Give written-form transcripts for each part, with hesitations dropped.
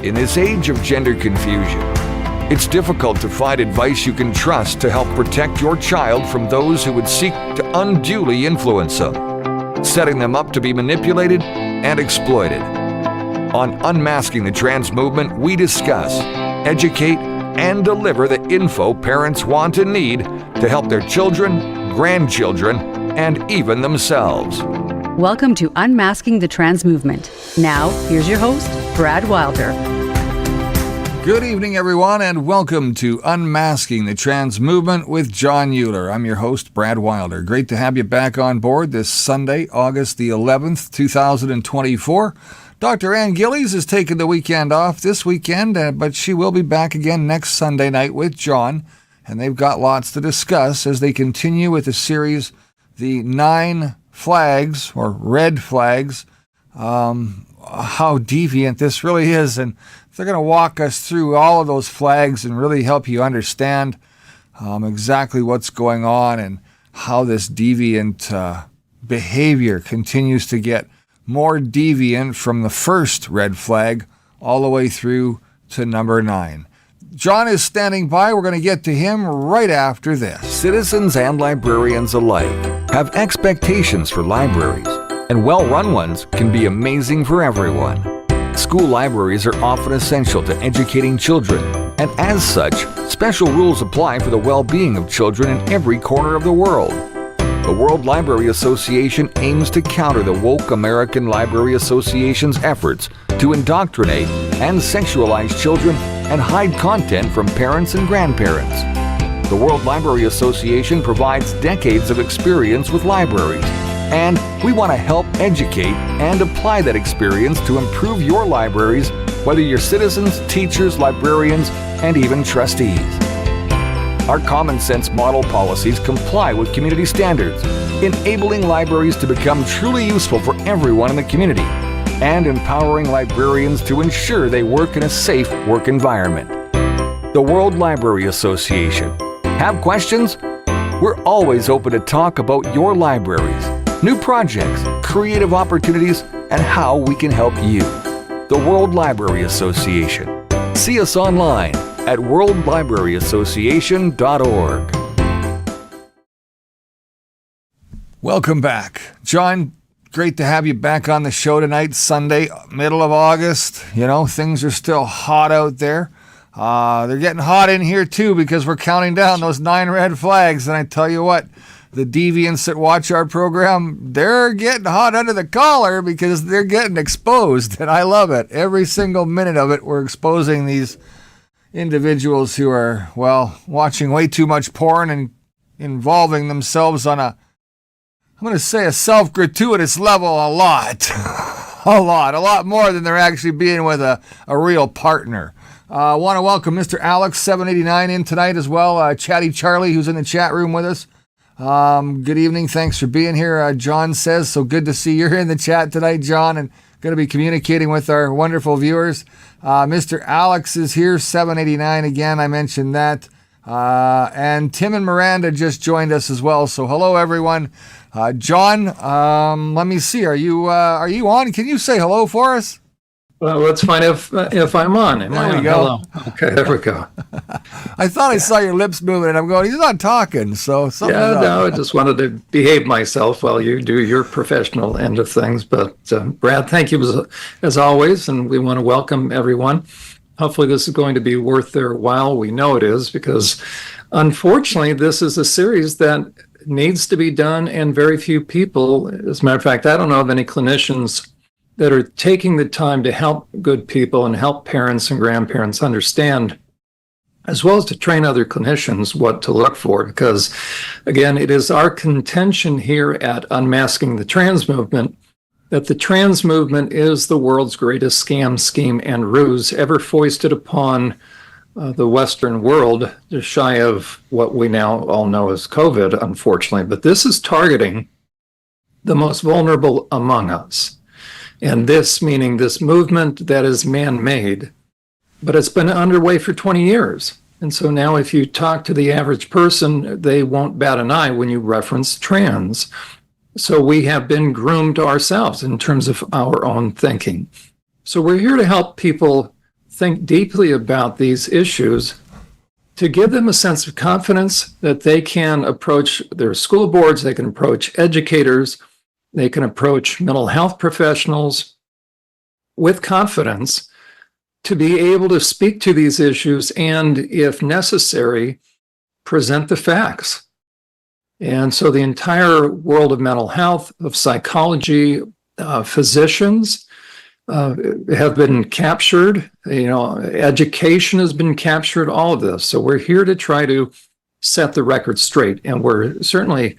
in this age of gender confusion. It's difficult to find advice you can trust to help protect your child from those who would seek to unduly influence them, setting them up to be manipulated and exploited. On Unmasking the Trans Movement, we discuss, educate, and deliver the info parents want and need to help their children, grandchildren, and even themselves. Welcome to Unmasking the Trans Movement. Now, here's your host, Brad Wylder. Good evening, everyone, and welcome to Unmasking the Trans Movement with Jon Uhler. I'm your host, Brad Wylder. Great to have you back on board this Sunday, August the 11th, 2024. Dr. Ann Gillies is taking the weekend off this weekend, but she will be back again next Sunday night with Jon, and they've got lots to discuss as they continue with the series, The 9 Flags, or Red Flags, how deviant this really is, and they're going to walk us through all of those flags and really help you understand exactly what's going on and how this deviant behavior continues to get more deviant from the first red flag all the way through to number 9. Jon is standing by. We're going to get to him right after this. Citizens and librarians alike have expectations for libraries, and well-run ones can be amazing for everyone. School libraries are often essential to educating children, and as such, special rules apply for the well-being of children in every corner of the world. The World Library Association aims to counter the woke American Library Association's efforts to indoctrinate and sexualize children and hide content from parents and grandparents. The World Library Association provides decades of experience with libraries, and we want to help educate and apply that experience to improve your libraries, whether you're citizens, teachers, librarians, and even trustees. Our common sense model policies comply with community standards, enabling libraries to become truly useful for everyone in the community, and empowering librarians to ensure they work in a safe work environment. The World Library Association. Have questions? We're always open to talk about your libraries, new projects, creative opportunities, and how we can help you. The World Library Association. See us online at worldlibraryassociation.org. Welcome back. Jon, great to have you back on the show tonight, Sunday, middle of August. You know, things are still hot out there. They're getting hot in here, too, because we're counting down those 9 red flags. And I tell you what, the deviants that watch our program, they're getting hot under the collar because they're getting exposed. And I love it. Every single minute of it, we're exposing these individuals who are, well, watching way too much porn and involving themselves on a self-gratuitous level a lot. a lot more than they're actually being with a real partner. I want to welcome Mr. Alex 789 in tonight as well. Chatty Charlie, who's in the chat room with us. Good evening. Thanks for being here. Jon says, so good to see you're in the chat tonight, Jon, and going to be communicating with our wonderful viewers. Mr. Alex is here, 789 again. I mentioned that. And Tim and Miranda just joined us as well. So hello, everyone. Jon, let me see. Are you on? Can you say hello for us? Well, let's find if I'm on. There we go. Hello. Okay, there we go. I thought I saw your lips moving, and I'm going, he's not talking. So no, I just wanted to behave myself while you do your professional end of things. But Brad, thank you as always, and we want to welcome everyone. Hopefully this is going to be worth their while. We know it is, because unfortunately this is a series that needs to be done, and very few people, as a matter of fact, I don't know of any clinicians that are taking the time to help good people and help parents and grandparents understand, as well as to train other clinicians what to look for. Because, again, it is our contention here at Unmasking the Trans Movement that the trans movement is the world's greatest scam, scheme, and ruse ever foisted upon the Western world, just shy of what we now all know as COVID, unfortunately. But this is targeting the most vulnerable among us. And this meaning this movement that is man-made, but it's been underway for 20 years. And so now if you talk to the average person, they won't bat an eye when you reference trans. So we have been groomed ourselves in terms of our own thinking. So we're here to help people think deeply about these issues, to give them a sense of confidence that they can approach their school boards, they can approach educators, they can approach mental health professionals with confidence to be able to speak to these issues and, if necessary, present the facts. And so the entire world of mental health, of psychology, physicians have been captured, education has been captured, all of this. So we're here to try to set the record straight. And we're certainly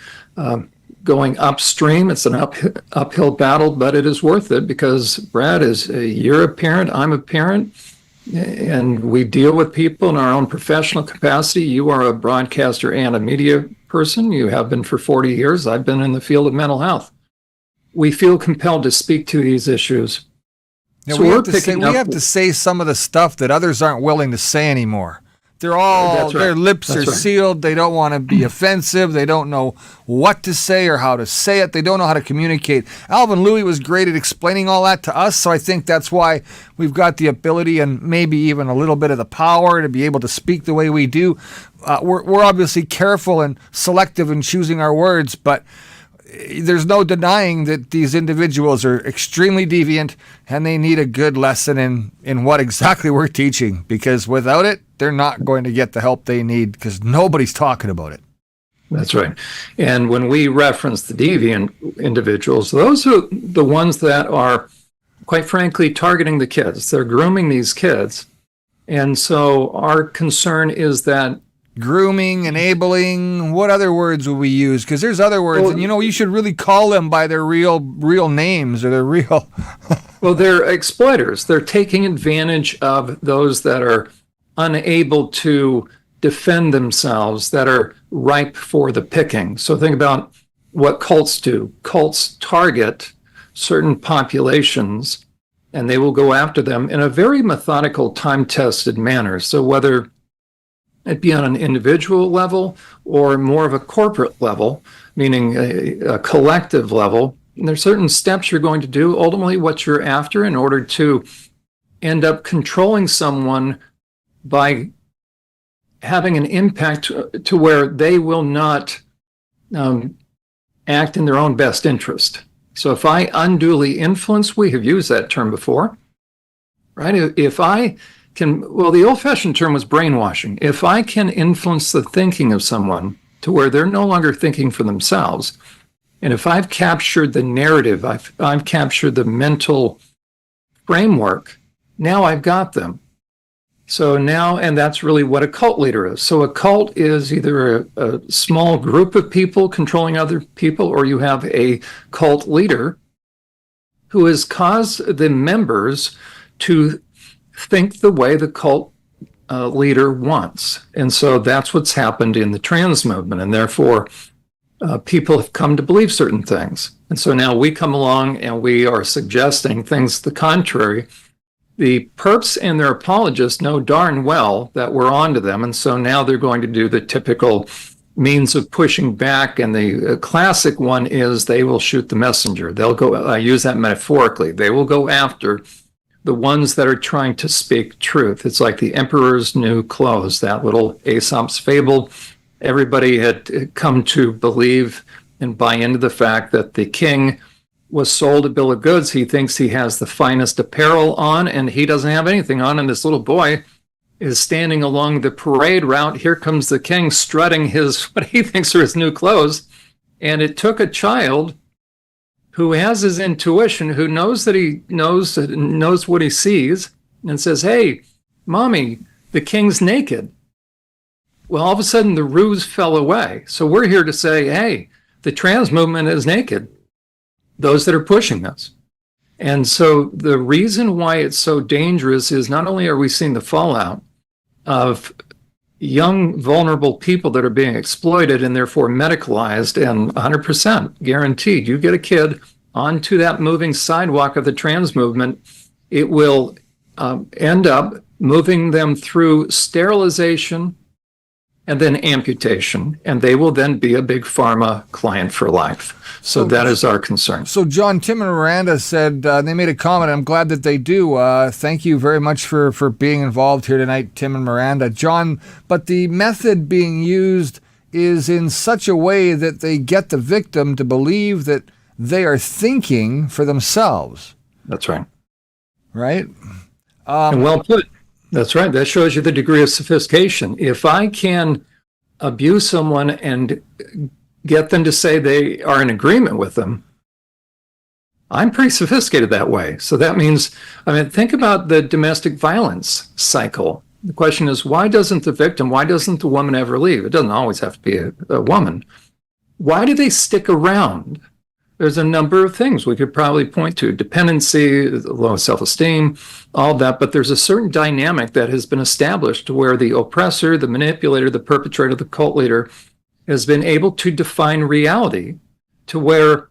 going upstream. It's an uphill battle, but it is worth it because, Brad, you're a parent, I'm a parent, and we deal with people in our own professional capacity. You are a broadcaster and a media person. You have been for 40 years. I've been in the field of mental health. We feel compelled to speak to these issues. Yeah, so we have to say some of the stuff that others aren't willing to say anymore. Their lips are sealed. They don't want to be offensive. They don't know what to say or how to say it. They don't know how to communicate. Alvin Louis was great at explaining all that to us, so I think that's why we've got the ability and maybe even a little bit of the power to be able to speak the way we do. We're obviously careful and selective in choosing our words, but there's no denying that these individuals are extremely deviant and they need a good lesson in what exactly we're teaching, because without it, they're not going to get the help they need because nobody's talking about it. That's right. And when we reference the deviant individuals, those are the ones that are, quite frankly, targeting the kids. They're grooming these kids. And so our concern is that grooming, enabling, what other words will we use? Because there's other words, and you should really call them by their real names or their real... Well, they're exploiters. They're taking advantage of those that are unable to defend themselves, that are ripe for the picking. So think about what cults do. Cults target certain populations, and they will go after them in a very methodical, time-tested manner. So whether it be on an individual level or more of a corporate level, meaning a collective level, and there's certain steps you're going to do, ultimately what you're after in order to end up controlling someone by having an impact to where they will not act in their own best interest. So if I unduly influence, we have used that term before, right? If I can, the old-fashioned term was brainwashing. If I can influence the thinking of someone to where they're no longer thinking for themselves, and if I've captured the narrative, I've captured the mental framework, now I've got them. So now, and that's really what a cult leader is. So a cult is either a small group of people controlling other people, or you have a cult leader who has caused the members to think the way the cult leader wants. And so that's what's happened in the trans movement. And therefore, people have come to believe certain things. And so now we come along and we are suggesting things to the contrary. The perps and their apologists know darn well that we're onto them. And so now they're going to do the typical means of pushing back. And the classic one is they will shoot the messenger. They'll go, I use that metaphorically. They will go after the ones that are trying to speak truth. It's like the emperor's new clothes, that little Aesop's fable. Everybody had come to believe and buy into the fact that the king was sold a bill of goods. He thinks he has the finest apparel on, and he doesn't have anything on. And this little boy is standing along the parade route. Here comes the king strutting what he thinks are his new clothes. And it took a child who has his intuition, who knows that he knows what he sees, and says, "Hey, mommy, the king's naked." Well, all of a sudden the ruse fell away. So we're here to say, hey, the trans movement is naked, those that are pushing this. And so the reason why it's so dangerous is not only are we seeing the fallout of young, vulnerable people that are being exploited and therefore medicalized and 100% guaranteed, you get a kid onto that moving sidewalk of the trans movement, it will end up moving them through sterilization and then amputation, and they will then be a big pharma client for life. So that is our concern. So, John, Tim and Miranda said they made a comment. I'm glad that they do. Thank you very much for being involved here tonight, Tim and Miranda. John, but the method being used is in such a way that they get the victim to believe that they are thinking for themselves. That's right. Right? And well put. That's right. That shows you the degree of sophistication. If I can abuse someone and get them to say they are in agreement with them, I'm pretty sophisticated that way. So that means, think about the domestic violence cycle. The question is, why doesn't the woman ever leave? It doesn't always have to be a woman. Why do they stick around? There's a number of things we could probably point to: dependency, low self-esteem, all that. But there's a certain dynamic that has been established to where the oppressor, the manipulator, the perpetrator, the cult leader has been able to define reality to where,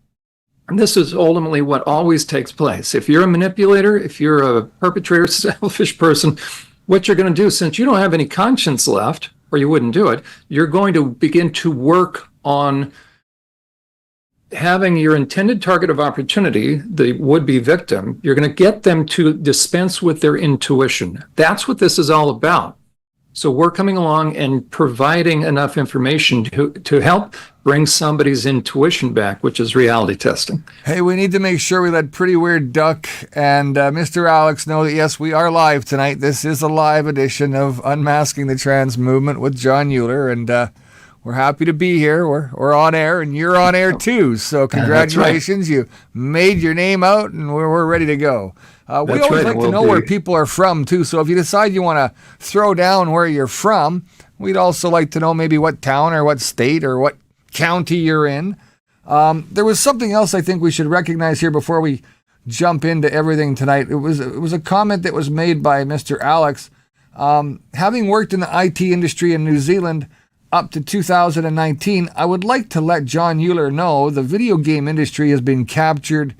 and this is ultimately what always takes place. If you're a manipulator, if you're a perpetrator, selfish person, what you're going to do, since you don't have any conscience left, or you wouldn't do it, you're going to begin to work on having your intended target of opportunity, the would-be victim, you're going to get them to dispense with their intuition. That's what this is all about. So we're coming along and providing enough information to help bring somebody's intuition back, which is reality testing. Hey, we need to make sure we let Pretty Weird Duck and Mr. Alex know that, yes, we are live tonight. This is a live edition of Unmasking the Trans Movement with Jon Uhler, and we're happy to be here. We're on air, and you're on air too. So congratulations. Right. You made your name out, and we're ready to go. We always like to know where people are from too. So if you decide you want to throw down where you're from, we'd also like to know maybe what town or what state or what county you're in. There was something else I think we should recognize here before we jump into everything tonight. It was a comment that was made by Mr. Alex. Having worked in the IT industry in New Zealand up to 2019, I would like to let Jon Uhler know the video game industry has been captured,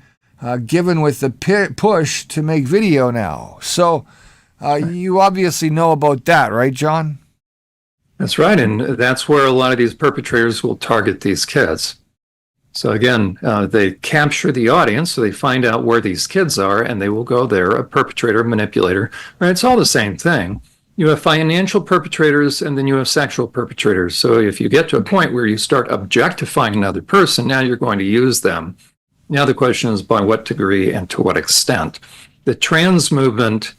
given with the push to make video now. So you obviously know about that, right, John? That's right, and that's where a lot of these perpetrators will target these kids. So again, they capture the audience, so they find out where these kids are, and they will go there, a perpetrator, manipulator. Right? It's all the same thing. You have financial perpetrators, and then you have sexual perpetrators. So if you get to a point where you start objectifying another person, now you're going to use them. Now the question is by what degree and to what extent. The trans movement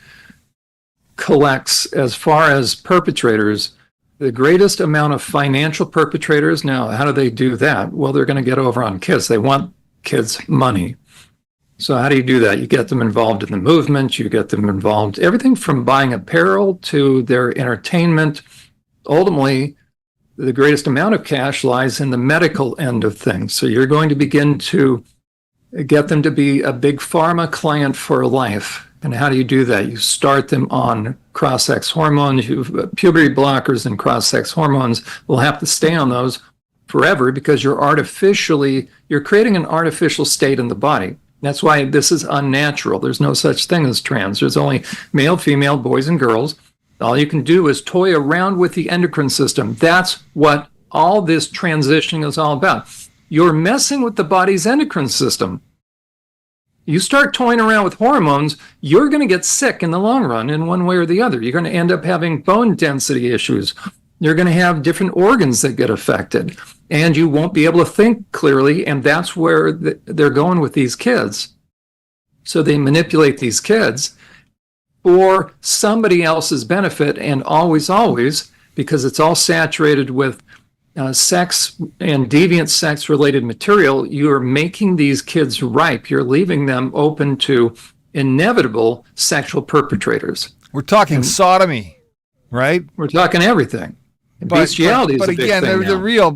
collects, as far as perpetrators, the greatest amount of financial perpetrators. Now, how do they do that? Well, they're going to get over on kids. They want kids' money. So how do you do that? You get them involved in the movement. You get them involved, everything from buying apparel to their entertainment. Ultimately, the greatest amount of cash lies in the medical end of things. So you're going to begin to get them to be a big pharma client for life. And how do you do that? You start them on cross-sex hormones. Puberty blockers and cross-sex hormones will have to stay on those forever because you're creating an artificial state in the body. That's why this is unnatural. There's no such thing as trans. There's only male, female, boys, and girls. All you can do is toy around with the endocrine system. That's what all this transitioning is all about. You're messing with the body's endocrine system. You start toying around with hormones, you're going to get sick in the long run in one way or the other. You're going to end up having bone density issues. You're going to have different organs that get affected, and you won't be able to think clearly, and that's where they're going with these kids. So they manipulate these kids for somebody else's benefit, and always, because it's all saturated with sex and deviant sex-related material, you're making these kids ripe. You're leaving them open to inevitable sexual perpetrators. We're talking sodomy, right? We're talking everything. Bestiality is a big thing now. But again,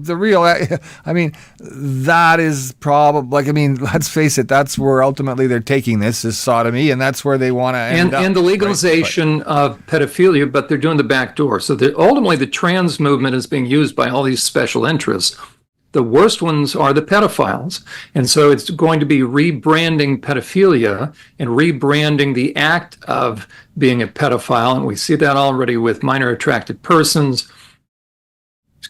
the real, I mean, that is probably, let's face it, that's where ultimately they're taking this, is sodomy, and that's where they want to end up. And the legalization of pedophilia, but they're doing the back door. So ultimately the trans movement is being used by all these special interests. The worst ones are the pedophiles. And so it's going to be rebranding pedophilia and rebranding the act of being a pedophile. And we see that already with minor attracted persons.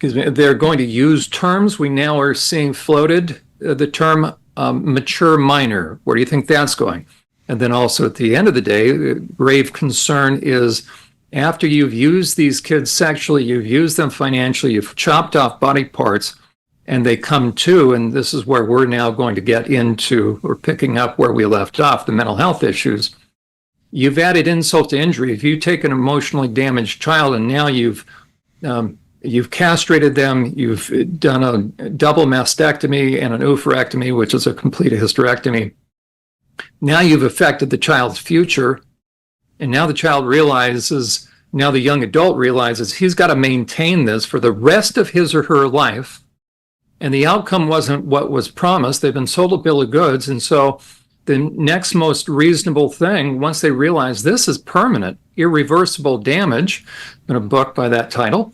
they're going to use terms. We now are seeing floated the term mature minor. Where do you think that's going? And then also at the end of the day, grave concern is after you've used these kids sexually, you've used them financially, you've chopped off body parts, and they come to, and this is where we're now going to get into, or picking up where we left off, the mental health issues. You've added insult to injury. If you take an emotionally damaged child and now you've castrated them, you've done a double mastectomy and an oophorectomy, which is a complete hysterectomy. Now you've affected the child's future, and now the child realizes, now the young adult realizes he's got to maintain this for the rest of his or her life, and the outcome wasn't what was promised. They've been sold a bill of goods, and so the next most reasonable thing, once they realize this is permanent, irreversible damage, in a book by that title,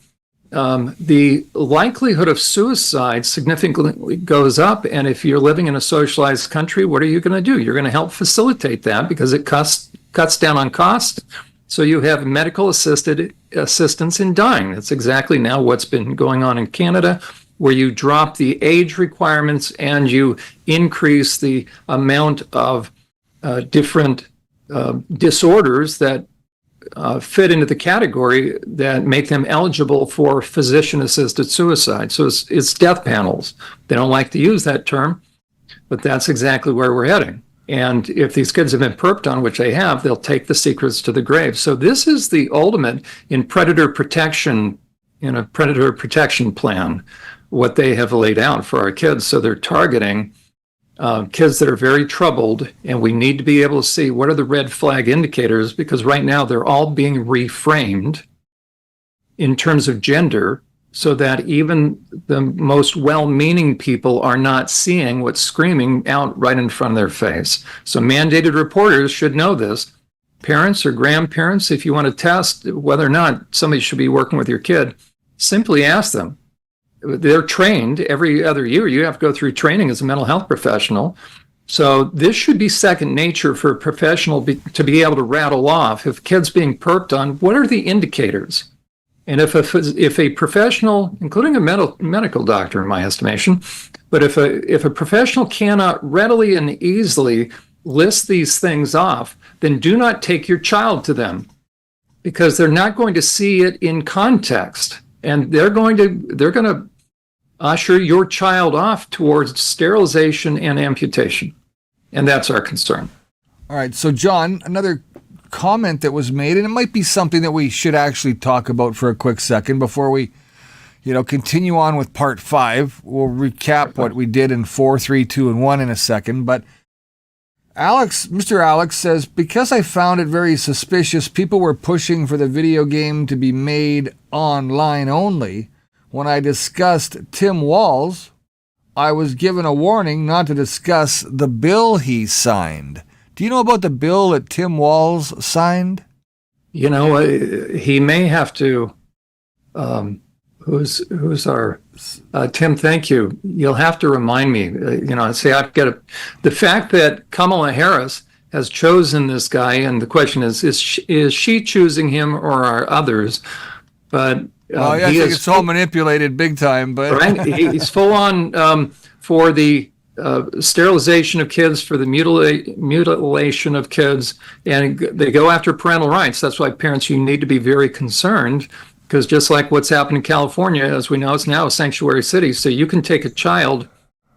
the likelihood of suicide significantly goes up. And if you're living in a socialized country, what are you going to do? You're going to help facilitate that because it cuts down on cost. So you have medical assistance in dying. That's exactly now what's been going on in Canada, where you drop the age requirements and you increase the amount of different disorders that fit into the category that make them eligible for physician-assisted suicide. So it's death panels. They don't like to use that term, but that's exactly where we're heading. And if these kids have been perped on, which they have, they'll take the secrets to the grave. So this is the ultimate in predator protection, in a predator protection plan, what they have laid out for our kids. So they're targeting kids that are very troubled, and we need to be able to see what are the red flag indicators, because right now they're all being reframed in terms of gender so that even the most well-meaning people are not seeing what's screaming out right in front of their face. So mandated reporters should know this. Parents or grandparents, if you want to test whether or not somebody should be working with your kid, simply ask them. They're trained every other year. You have to go through training as a mental health professional. So this should be second nature for a professional to be able to rattle off if kids being perped on, what are the indicators? And if a professional, including a medical doctor in my estimation, but if a professional cannot readily and easily list these things off, then do not take your child to them, because they're not going to see it in context. And they're going to usher your child off towards sterilization and amputation. And that's our concern. All right. So, John, another comment that was made, and it might be something that we should actually talk about for a quick second before we, continue on with part 5. We'll recap what we did in 4, 3, 2, and 1 in a second. But Mr. Alex says, because I found it very suspicious, people were pushing for the video game to be made online only. When I discussed Tim Walz, I was given a warning not to discuss the bill he signed. Do you know about the bill that Tim Walz signed? He may have to. Who's our Tim? Thank you. You'll have to remind me. Say I've got the fact that Kamala Harris has chosen this guy, and the question is she choosing him or are others? But I think it's all manipulated big time. But right, he's full on for the sterilization of kids, for the mutilation of kids, and they go after parental rights. That's why parents, you need to be very concerned. Because just like what's happened in California, as we know, it's now a sanctuary city. So you can take a child,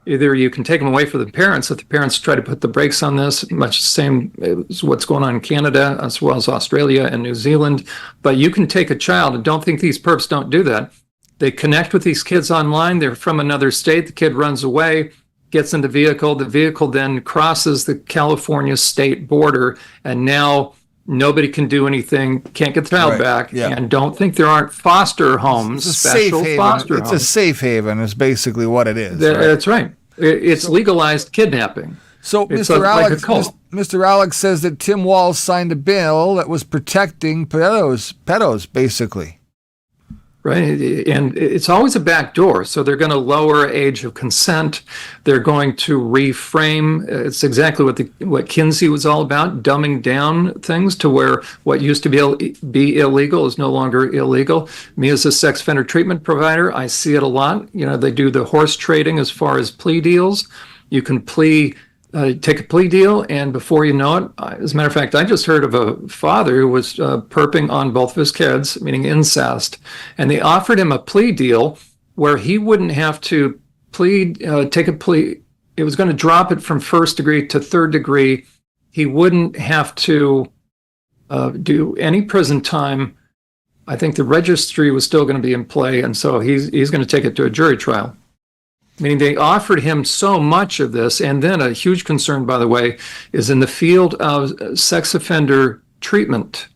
either you can take them away from the parents if the parents try to put the brakes on this, much the same as what's going on in Canada, as well as Australia and New Zealand. But you can take a child, and don't think these perps don't do that. They connect with these kids online. They're from another state. The kid runs away, gets in the vehicle. The vehicle then crosses the California state border, and now nobody can do anything, can't get the child back, and don't think there aren't foster homes, special foster homes. It's a safe haven is basically what it is. That's right. It's legalized kidnapping. So Mr. Alex says that Tim Walz signed a bill that was protecting pedos, basically. right? And it's always a back door. So they're going to lower age of consent. They're going to reframe. It's exactly what Kinsey was all about, dumbing down things to where what used to be illegal is no longer illegal. Me as a sex offender treatment provider, I see it a lot. They do the horse trading as far as plea deals. You can take a plea deal, and before you know it, as a matter of fact, I just heard of a father who was perping on both of his kids, meaning incest, and they offered him a plea deal where he wouldn't have to take a plea. It was going to drop it from first degree to third degree. He wouldn't have to do any prison time. I think the registry was still going to be in play, and so he's going to take it to a jury trial. Meaning they offered him so much of this. And then a huge concern, by the way, is in the field of sex offender treatment,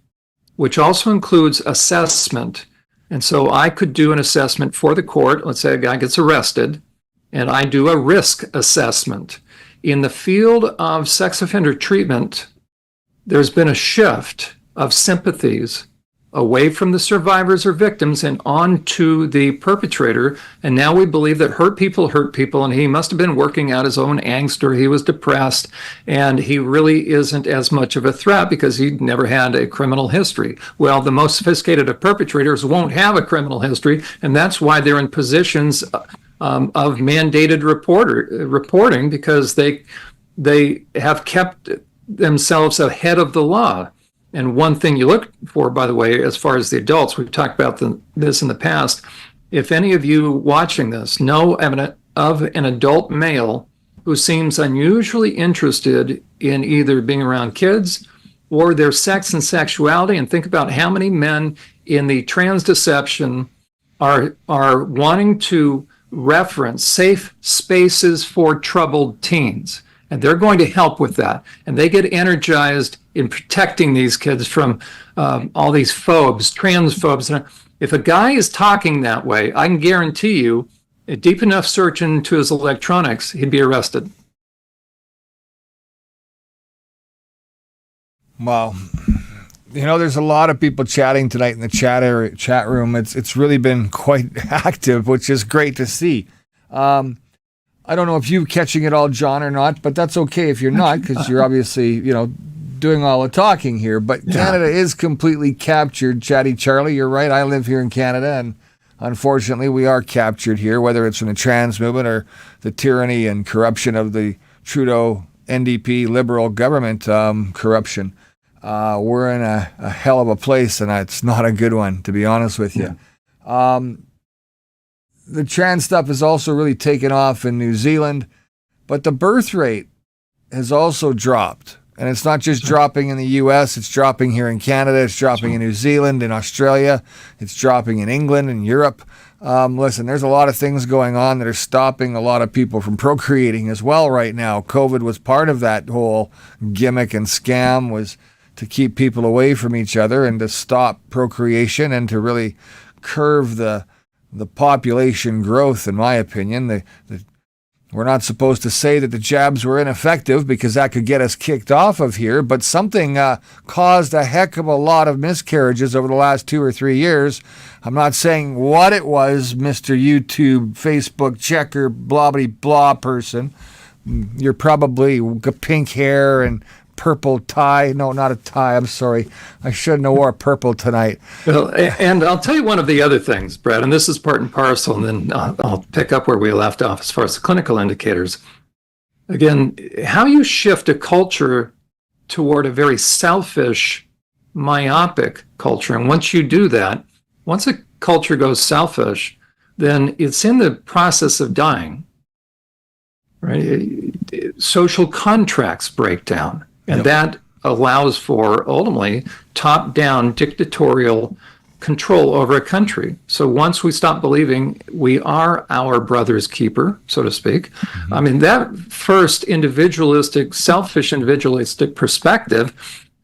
which also includes assessment. And so I could do an assessment for the court. Let's say a guy gets arrested, and I do a risk assessment. In the field of sex offender treatment, there's been a shift of sympathies away from the survivors or victims and on to the perpetrator. And now we believe that hurt people, and he must have been working out his own angst, or he was depressed, and he really isn't as much of a threat because he never had a criminal history. Well, the most sophisticated of perpetrators won't have a criminal history, and that's why they're in positions of mandated reporting, because they have kept themselves ahead of the law. And one thing you look for, by the way, as far as the adults, we've talked about this in the past. If any of you watching this know of an adult male who seems unusually interested in either being around kids or their sex and sexuality, and think about how many men in the trans deception are wanting to reference safe spaces for troubled teens. And they're going to help with that. And they get energized in protecting these kids from all these phobes, transphobes. And if a guy is talking that way, I can guarantee you, a deep enough search into his electronics, he'd be arrested. Well, there's a lot of people chatting tonight in the chat room. It's really been quite active, which is great to see. I don't know if you're catching it all, John, or not, but that's okay if you're not, because you're obviously, doing all the talking here. But Canada is completely captured, Chatty Charlie. You're right. I live here in Canada, and unfortunately, we are captured here, whether it's from the trans movement or the tyranny and corruption of the Trudeau NDP Liberal government corruption. We're in a hell of a place, and it's not a good one, to be honest with you. The trans stuff has also really taken off in New Zealand, but the birth rate has also dropped. And it's not just dropping in the U.S., it's dropping here in Canada, it's dropping in New Zealand, in Australia, it's dropping in England and Europe. Listen, there's a lot of things going on that are stopping a lot of people from procreating as well right now. COVID was part of that whole gimmick and scam, was to keep people away from each other and to stop procreation and to really curve the population growth, in my opinion. We're not supposed to say that the jabs were ineffective because that could get us kicked off of here, but something caused a heck of a lot of miscarriages over the last 2 or 3 years. I'm not saying what it was, Mr. YouTube, Facebook checker, blah, blah, blah person. You're probably pink hair and purple tie. No, not a tie. I'm sorry. I shouldn't have wore purple tonight. Well, and I'll tell you one of the other things, Brad, and this is part and parcel, and then I'll pick up where we left off as far as the clinical indicators. Again, how you shift a culture toward a very selfish, myopic culture. And once you do that, once a culture goes selfish, then it's in the process of dying, right? Social contracts break down. And that allows for, ultimately, top-down dictatorial control over a country. So once we stop believing we are our brother's keeper, so to speak, I mean, that first individualistic, selfish individualistic perspective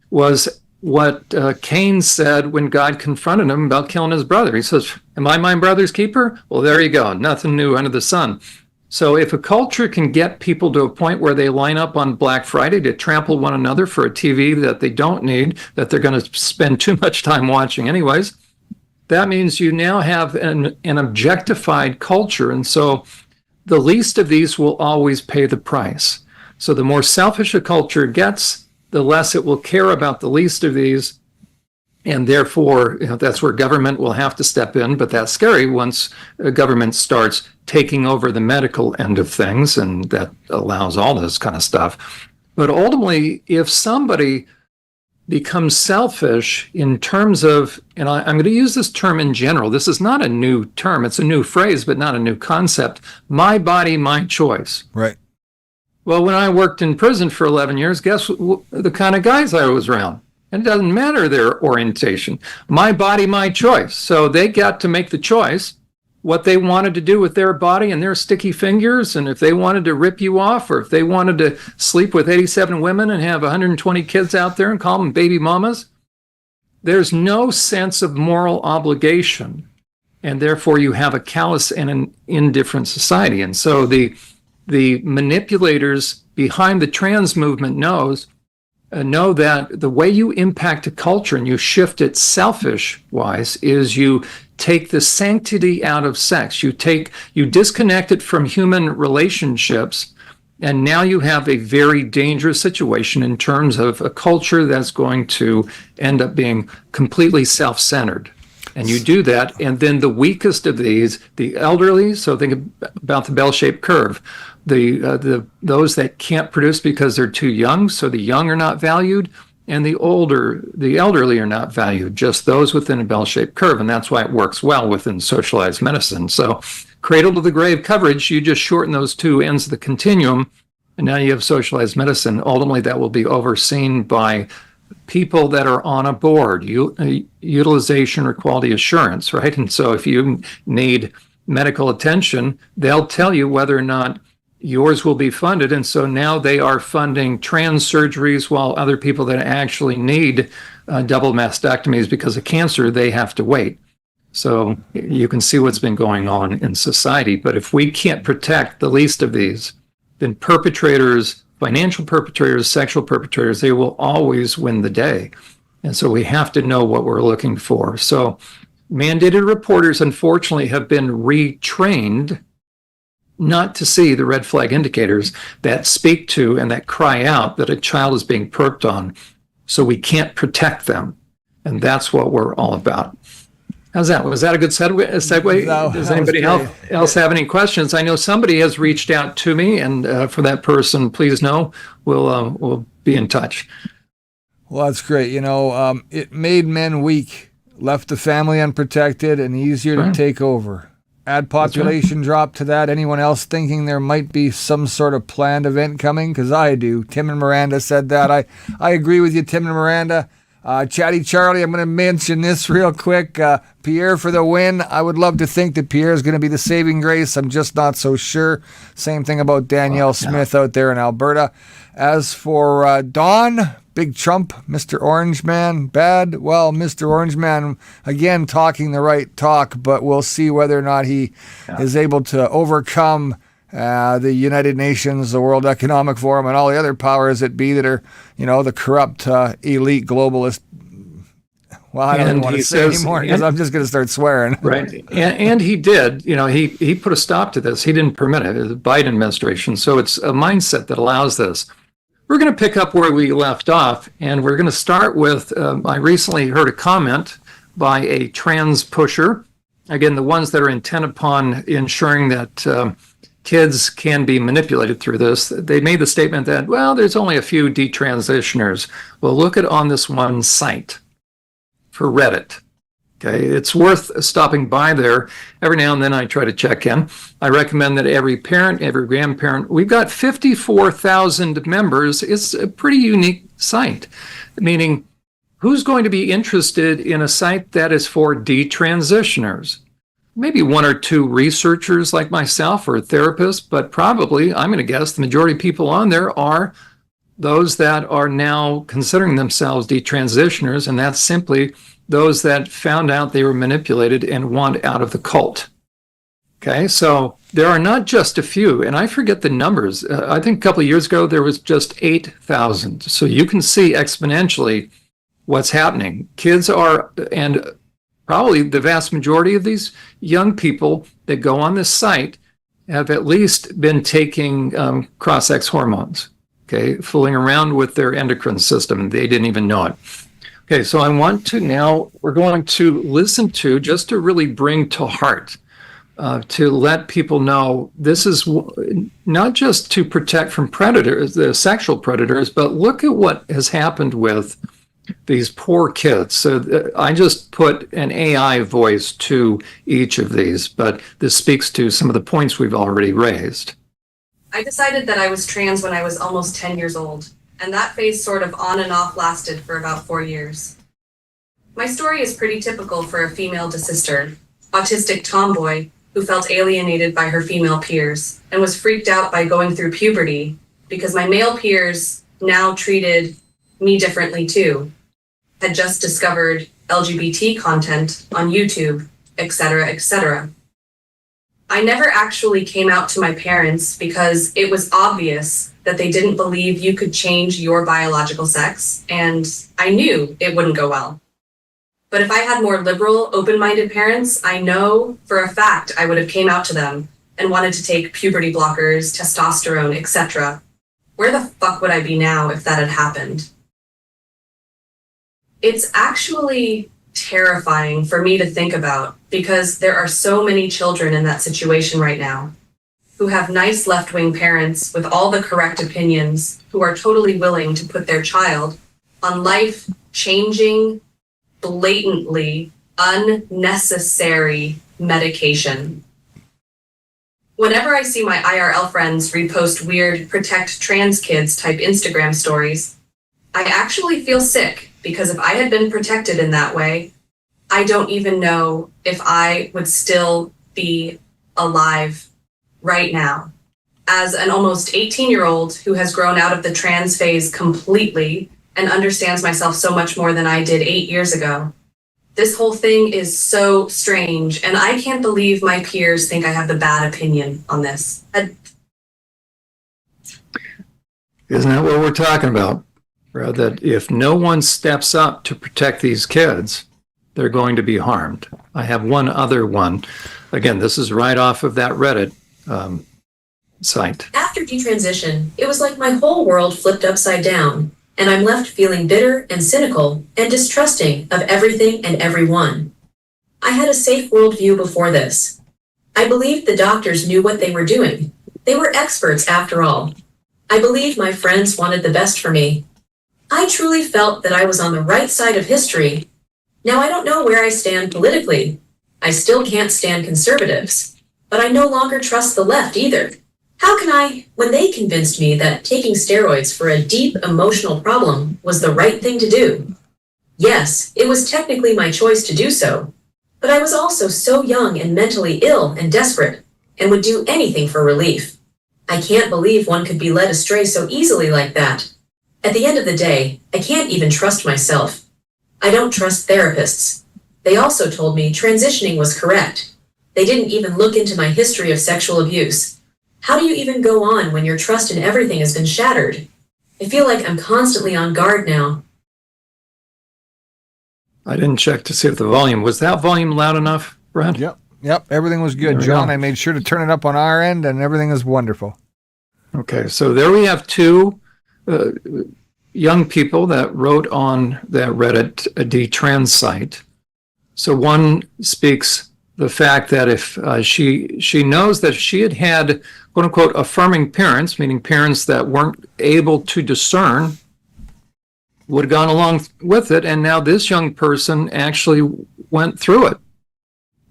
was what Cain said when God confronted him about killing his brother. He says, am I my brother's keeper? Well, there you go. Nothing new under the sun. So if a culture can get people to a point where they line up on Black Friday to trample one another for a TV that they don't need, that they're going to spend too much time watching anyways, that means you now have an objectified culture. And so the least of these will always pay the price. So the more selfish a culture gets, the less it will care about the least of these. And therefore, that's where government will have to step in. But that's scary once government starts taking over the medical end of things, and that allows all this kind of stuff. But ultimately, if somebody becomes selfish in terms of, and I'm going to use this term in general, this is not a new term, it's a new phrase, but not a new concept. My body, my choice. Right. Well, when I worked in prison for 11 years, guess the kind of guys I was around? And it doesn't matter their orientation. My body, my choice. So they got to make the choice what they wanted to do with their body and their sticky fingers. And if they wanted to rip you off, or if they wanted to sleep with 87 women and have 120 kids out there and call them baby mamas, there's no sense of moral obligation. And therefore you have a callous and an indifferent society. And so the manipulators behind the trans movement know that the way you impact a culture and you shift it selfish-wise is you take the sanctity out of sex. You disconnect it from human relationships, and now you have a very dangerous situation in terms of a culture that's going to end up being completely self-centered. And you do that, and then the weakest of these, the elderly, so think about the bell-shaped curve, those that can't produce because they're too young, so the young are not valued, and the elderly are not valued, just those within a bell-shaped curve, and that's why it works well within socialized medicine. So cradle to the grave coverage, you just shorten those two ends of the continuum, and now you have socialized medicine. Ultimately, that will be overseen by people that are on a board, utilization or quality assurance, right? And so if you need medical attention, they'll tell you whether or not yours will be funded. And so now they are funding trans surgeries, while other people that actually need double mastectomies because of cancer, they have to wait. So you can see what's been going on in society. But if we can't protect the least of these, then perpetrators, financial perpetrators, sexual perpetrators, they will always win the day. And so we have to know what we're looking for. So mandated reporters, unfortunately, have been retrained not to see the red flag indicators that speak to and that cry out that a child is being perped on. So we can't protect them. And that's what we're all about. How's that? Was that a good segue? No, Does anybody else have any questions? I know somebody has reached out to me, and for that person, please know we'll be in touch. Well, that's great. It made men weak, left the family unprotected, and easier to take over. Add population drop to that. Anyone else thinking there might be some sort of planned event coming? Because I do. Tim and Miranda said that. I agree with you, Tim and Miranda. Chatty Charlie, I'm going to mention this real quick. Pierre for the win. I would love to think that Pierre is going to be the saving grace. I'm just not so sure. Same thing about Danielle Smith out there in Alberta. As for Don, Big Trump, Mr. Orange Man, bad. Well, Mr. Orange Man, again, talking the right talk, but we'll see whether or not he is able to overcome the United Nations, the World Economic Forum, and all the other powers that be that are, the corrupt elite globalist. Well, I don't even want to say anymore because I'm just going to start swearing. Right. And he did, he put a stop to this. He didn't permit it. It was the Biden administration. So it's a mindset that allows this. We're going to pick up where we left off, and we're going to start with, I recently heard a comment by a trans pusher. Again, the ones that are intent upon ensuring that kids can be manipulated through this. They made the statement that, well, there's only a few detransitioners. Well, look at on this one site for Reddit. Okay, it's worth stopping by there. Every now and then I try to check in. I recommend that every parent, every grandparent, we've got 54,000 members. It's a pretty unique site, meaning who's going to be interested in a site that is for detransitioners? Maybe one or two researchers like myself or therapists, but probably, I'm going to guess, the majority of people on there are those that are now considering themselves detransitioners, and that's simply those that found out they were manipulated and want out of the cult. Okay, so there are not just a few, and I forget the numbers. I think a couple of years ago, there was just 8,000. So you can see exponentially what's happening. Kids are, and probably the vast majority of these young people that go on this site have at least been taking cross-sex hormones, okay, fooling around with their endocrine system. They didn't even know it. Okay, so we're going to listen to, just to really bring to heart, to let people know this is not just to protect from predators, the sexual predators, but look at what has happened with these poor kids. So I just put an AI voice to each of these, but this speaks to some of the points we've already raised. I decided that I was trans when I was almost 10 years old, and that phase sort of on and off lasted for about 4 years. My story is pretty typical for a female desister, autistic tomboy who felt alienated by her female peers and was freaked out by going through puberty because my male peers now treated me differently too, had just discovered LGBT content on YouTube, etc., etc. I never actually came out to my parents because it was obvious that they didn't believe you could change your biological sex, and I knew it wouldn't go well. But if I had more liberal, open-minded parents, I know for a fact I would have came out to them and wanted to take puberty blockers, testosterone, etc. Where the fuck would I be now if that had happened? It's actually terrifying for me to think about because there are so many children in that situation right now who have nice left-wing parents with all the correct opinions who are totally willing to put their child on life-changing, blatantly unnecessary medication. Whenever I see my IRL friends repost weird protect trans kids type Instagram stories, I actually feel sick because if I had been protected in that way, I don't even know if I would still be alive right now. As an almost 18-year-old who has grown out of the trans phase completely and understands myself so much more than I did 8 years ago, this whole thing is so strange, and I can't believe my peers think I have the bad opinion on this. Isn't that what we're talking about? That if no one steps up to protect these kids, they're going to be harmed. I have one other one. Again, this is right off of that Reddit site. After detransition, it was like my whole world flipped upside down, and I'm left feeling bitter and cynical and distrusting of everything and everyone. I had a safe worldview before this. I believed the doctors knew what they were doing. They were experts after all. I believed my friends wanted the best for me. I truly felt that I was on the right side of history. Now I don't know where I stand politically. I still can't stand conservatives, but I no longer trust the left either. How can I, when they convinced me that taking steroids for a deep emotional problem was the right thing to do? Yes, it was technically my choice to do so, but I was also so young and mentally ill and desperate, and would do anything for relief. I can't believe one could be led astray so easily like that. At the end of the day, I can't even trust myself. I don't trust therapists. They also told me transitioning was correct. They didn't even look into my history of sexual abuse. How do you even go on when your trust in everything has been shattered? I feel like I'm constantly on guard now. I didn't check to see if the volume, was that volume loud enough, Brad? Yep. Everything was good, John. I made sure to turn it up on our end, and everything is wonderful. Okay, so there we have two young people that wrote on that Reddit detrans site. So one speaks the fact that if she knows that she had quote unquote affirming parents, meaning parents that weren't able to discern, would have gone along with it, and now this young person actually went through it.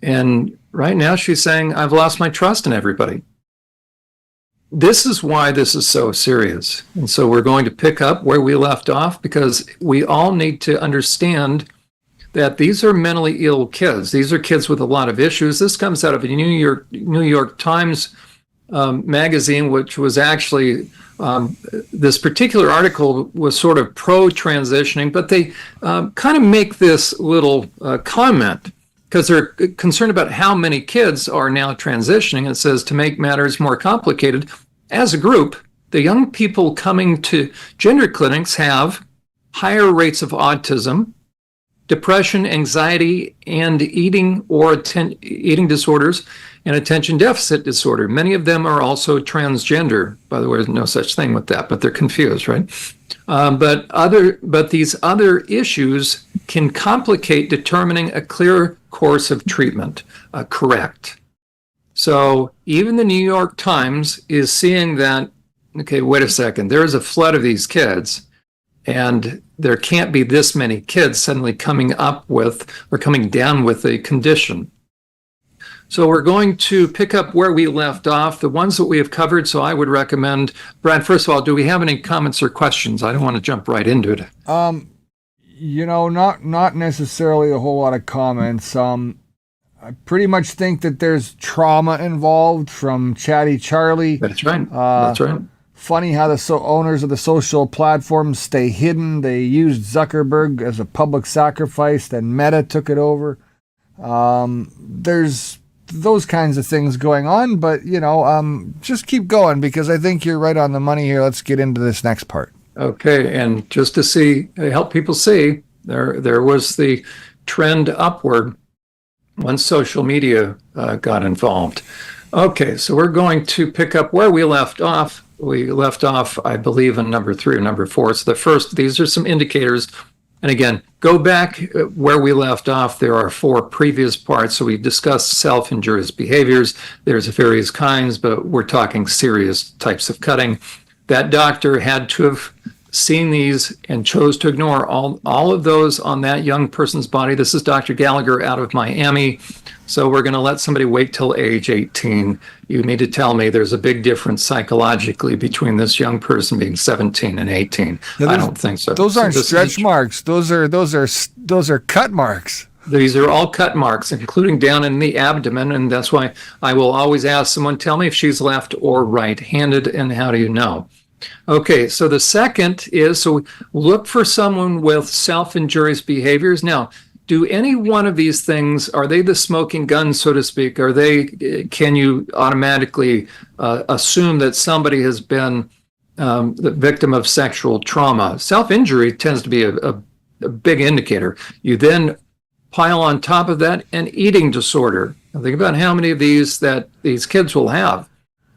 And right now she's saying, I've lost my trust in everybody. This is why this is so serious. And so we're going to pick up where we left off, because we all need to understand that these are mentally ill kids. These are kids with a lot of issues. This comes out of a New York Times magazine, which was actually, this particular article was sort of pro-transitioning, but they kind of make this little comment because they're concerned about how many kids are now transitioning. It says, to make matters more complicated, as a group, the young people coming to gender clinics have higher rates of autism, depression, anxiety, and eating eating disorders and attention deficit disorder. Many of them are also transgender. By the way, there's no such thing with that, but they're confused, right? But these other issues can complicate determining a clear course of treatment, correct. So even the New York Times is seeing that, okay, wait a second, there's a flood of these kids, and there can't be this many kids suddenly coming up with or coming down with a condition. So we're going to pick up where we left off, the ones that we have covered. So I would recommend, Brad, first of all, do we have any comments or questions? I don't want to jump right into it. Not necessarily a whole lot of comments. I pretty much think that there's trauma involved from Chatty Charlie. That's right. That's right. Funny how the owners of the social platforms stay hidden. They used Zuckerberg as a public sacrifice, then Meta took it over. There's those kinds of things going on, but just keep going, because I think you're right on the money here. Let's get into this next part. Okay, and just to help people see, there was the trend upward once social media got involved. Okay, so we're going to pick up where we left off. We left off, I believe, in number 3 or number 4. So the first, these are some indicators. And again, go back where we left off. There are 4 previous parts. So we discussed self-injurious behaviors. There's various kinds, but we're talking serious types of cutting. That doctor had to have seen these and chose to ignore all of those on that young person's body. This is Dr. Gallagher out of Miami. So we're going to let somebody wait till age 18. You need to tell me there's a big difference psychologically between this young person being 17 and 18. I don't think so. Those aren't stretch marks. Those are cut marks. These are all cut marks, including down in the abdomen, and that's why I will always ask someone, tell me if she's left or right-handed, and how do you know? Okay, so the second is, so look for someone with self-injurious behaviors. Now, do any one of these things, are they the smoking gun, so to speak? Can you automatically assume that somebody has been the victim of sexual trauma? Self-injury tends to be a big indicator. You then pile on top of that an eating disorder. Now think about how many of these kids will have.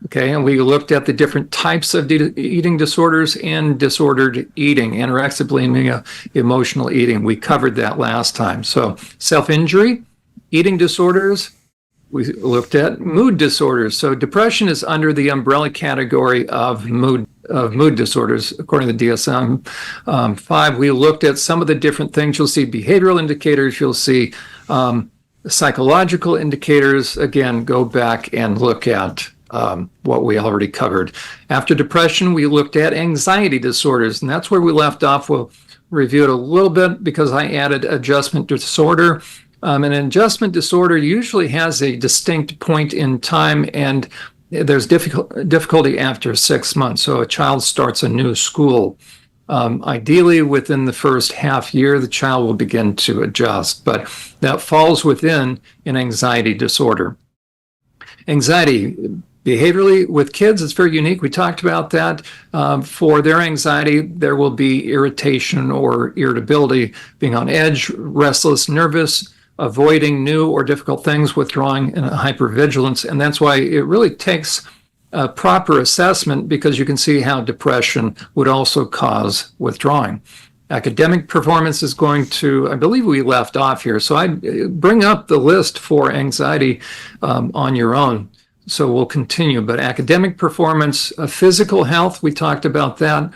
Okay, and we looked at the different types of eating disorders and disordered eating, anorexia, bulimia, emotional eating. We covered that last time. So self-injury, eating disorders, we looked at mood disorders. So depression is under the umbrella category of mood disorders, according to the DSM-5. We looked at some of the different things. You'll see behavioral indicators. You'll see psychological indicators. Again, go back and look at what we already covered. After depression, we looked at anxiety disorders, and that's where we left off. We'll review it a little bit because I added adjustment disorder. An adjustment disorder usually has a distinct point in time, and there's difficulty after 6 months. So a child starts a new school. Ideally, within the first half year, the child will begin to adjust, but that falls within an anxiety disorder. Anxiety, behaviorally, with kids, it's very unique. We talked about that. For their anxiety, there will be irritation or irritability, being on edge, restless, nervous, avoiding new or difficult things, withdrawing, and hypervigilance. And that's why it really takes a proper assessment, because you can see how depression would also cause withdrawing. Academic performance is going to, I believe we left off here. So I bring up the list for anxiety on your own. So we'll continue, but academic performance, physical health, we talked about that,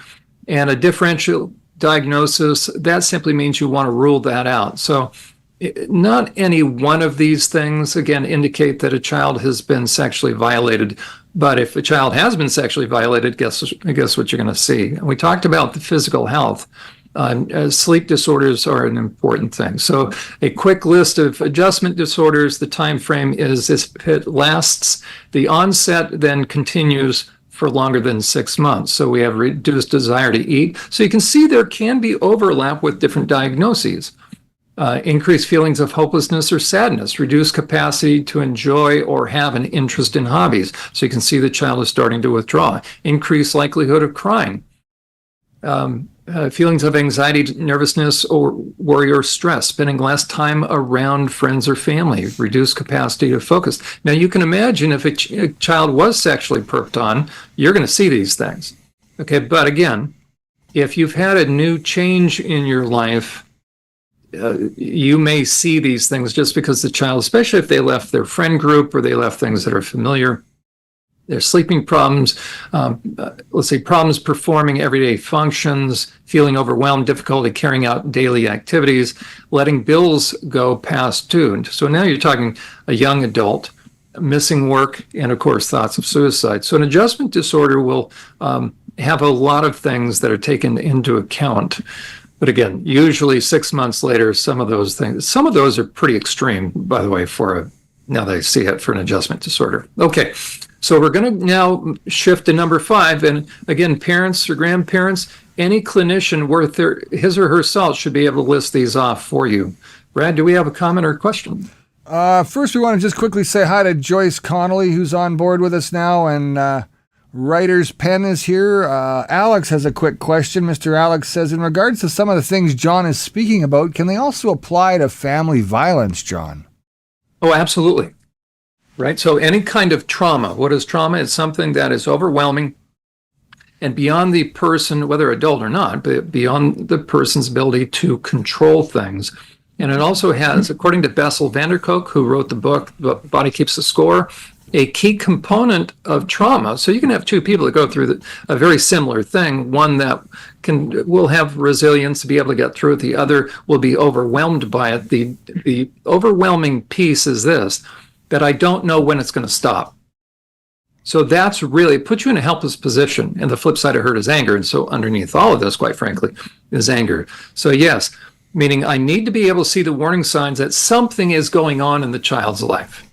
and a differential diagnosis, that simply means you want to rule that out. So not any one of these things, again, indicate that a child has been sexually violated, but if a child has been sexually violated, guess what you're going to see. And we talked about the physical health. Sleep disorders are an important thing. So a quick list of adjustment disorders, the time frame is if it lasts, the onset then continues for longer than 6 months. So we have reduced desire to eat. So you can see there can be overlap with different diagnoses. Increased feelings of hopelessness or sadness, reduced capacity to enjoy or have an interest in hobbies. So you can see the child is starting to withdraw. Increased likelihood of crying. feelings of anxiety, nervousness, or worry or stress, spending less time around friends or family, reduced capacity to focus. Now, you can imagine if a child was sexually perped on, you're going to see these things. Okay, but again, if you've had a new change in your life, you may see these things just because the child, especially if they left their friend group or they left things that are familiar, their sleeping problems, let's say problems performing everyday functions, feeling overwhelmed, difficulty carrying out daily activities, letting bills go past due. So now you're talking a young adult, missing work, and of course, thoughts of suicide. So an adjustment disorder will have a lot of things that are taken into account. But again, usually 6 months later, some of those are pretty extreme, by the way, now that I see it, for an adjustment disorder. Okay, so we're going to now shift to number 5. And again, parents or grandparents, any clinician worth his or her salt should be able to list these off for you. Brad, do we have a comment or a question? First, we want to just quickly say hi to Joyce Connolly, who's on board with us now, and Writer's Pen is here. Alex has a quick question. Mr. Alex says, in regards to some of the things John is speaking about, can they also apply to family violence, John? Oh, absolutely. Right. So any kind of trauma, what is trauma? It's something that is overwhelming and beyond the person, whether adult or not, but beyond the person's ability to control things. And it also has, according to Bessel van der Kolk, who wrote the book, The Body Keeps the Score, a key component of trauma. So you can have two people that go through a very similar thing. One that will have resilience to be able to get through it. The other will be overwhelmed by it. The overwhelming piece is this, that I don't know when it's going to stop. So that's really puts you in a helpless position. And the flip side of hurt is anger. And so underneath all of this, quite frankly, is anger. So yes, meaning I need to be able to see the warning signs that something is going on in the child's life.